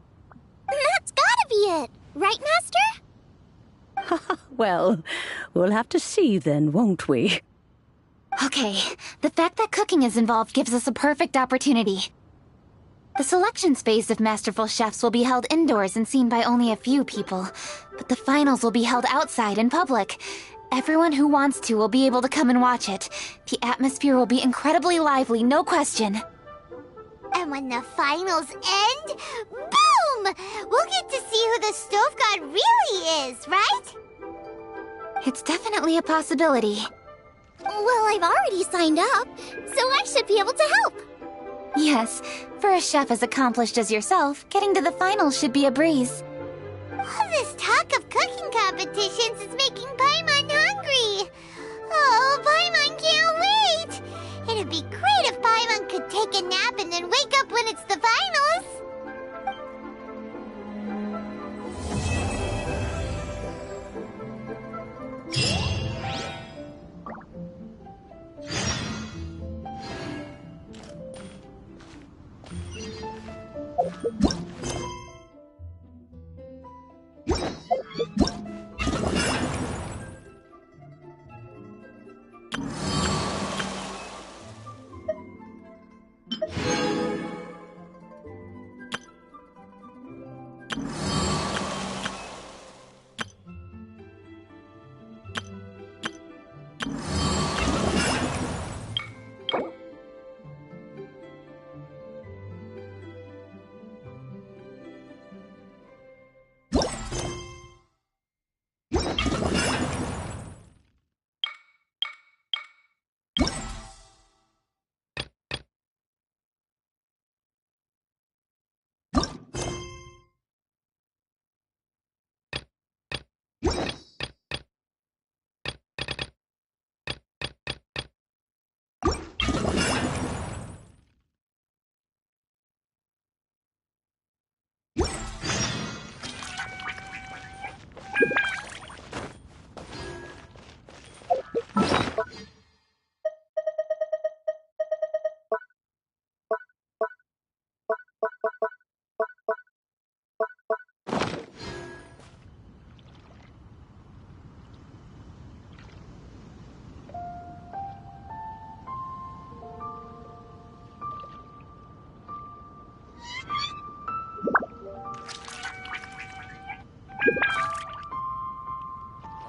That's gotta be it, right, Master? Well, we'll have to see then, won't we? Okay, the fact that cooking is involved gives us a perfect opportunity. The selections phase of Masterful Chefs will be held indoors and seen by only a few people, but the finals will be held outside in public. Everyone who wants to will be able to come and watch it. The atmosphere will be incredibly lively, no question. And when the finals end, boom! We'll get to see who the stove god really is, right? It's definitely a possibility. Well, I've already signed up, so I should be able to help. Yes, for a chef as accomplished as yourself, getting to the finals should be a breeze. All this talk of cooking competitions is making Paimon hungry. Oh, Paimon can't wait! It'd be great if Paimon could take a nap and then wake up when it's the finals.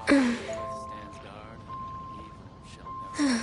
Stands guard, evil shall never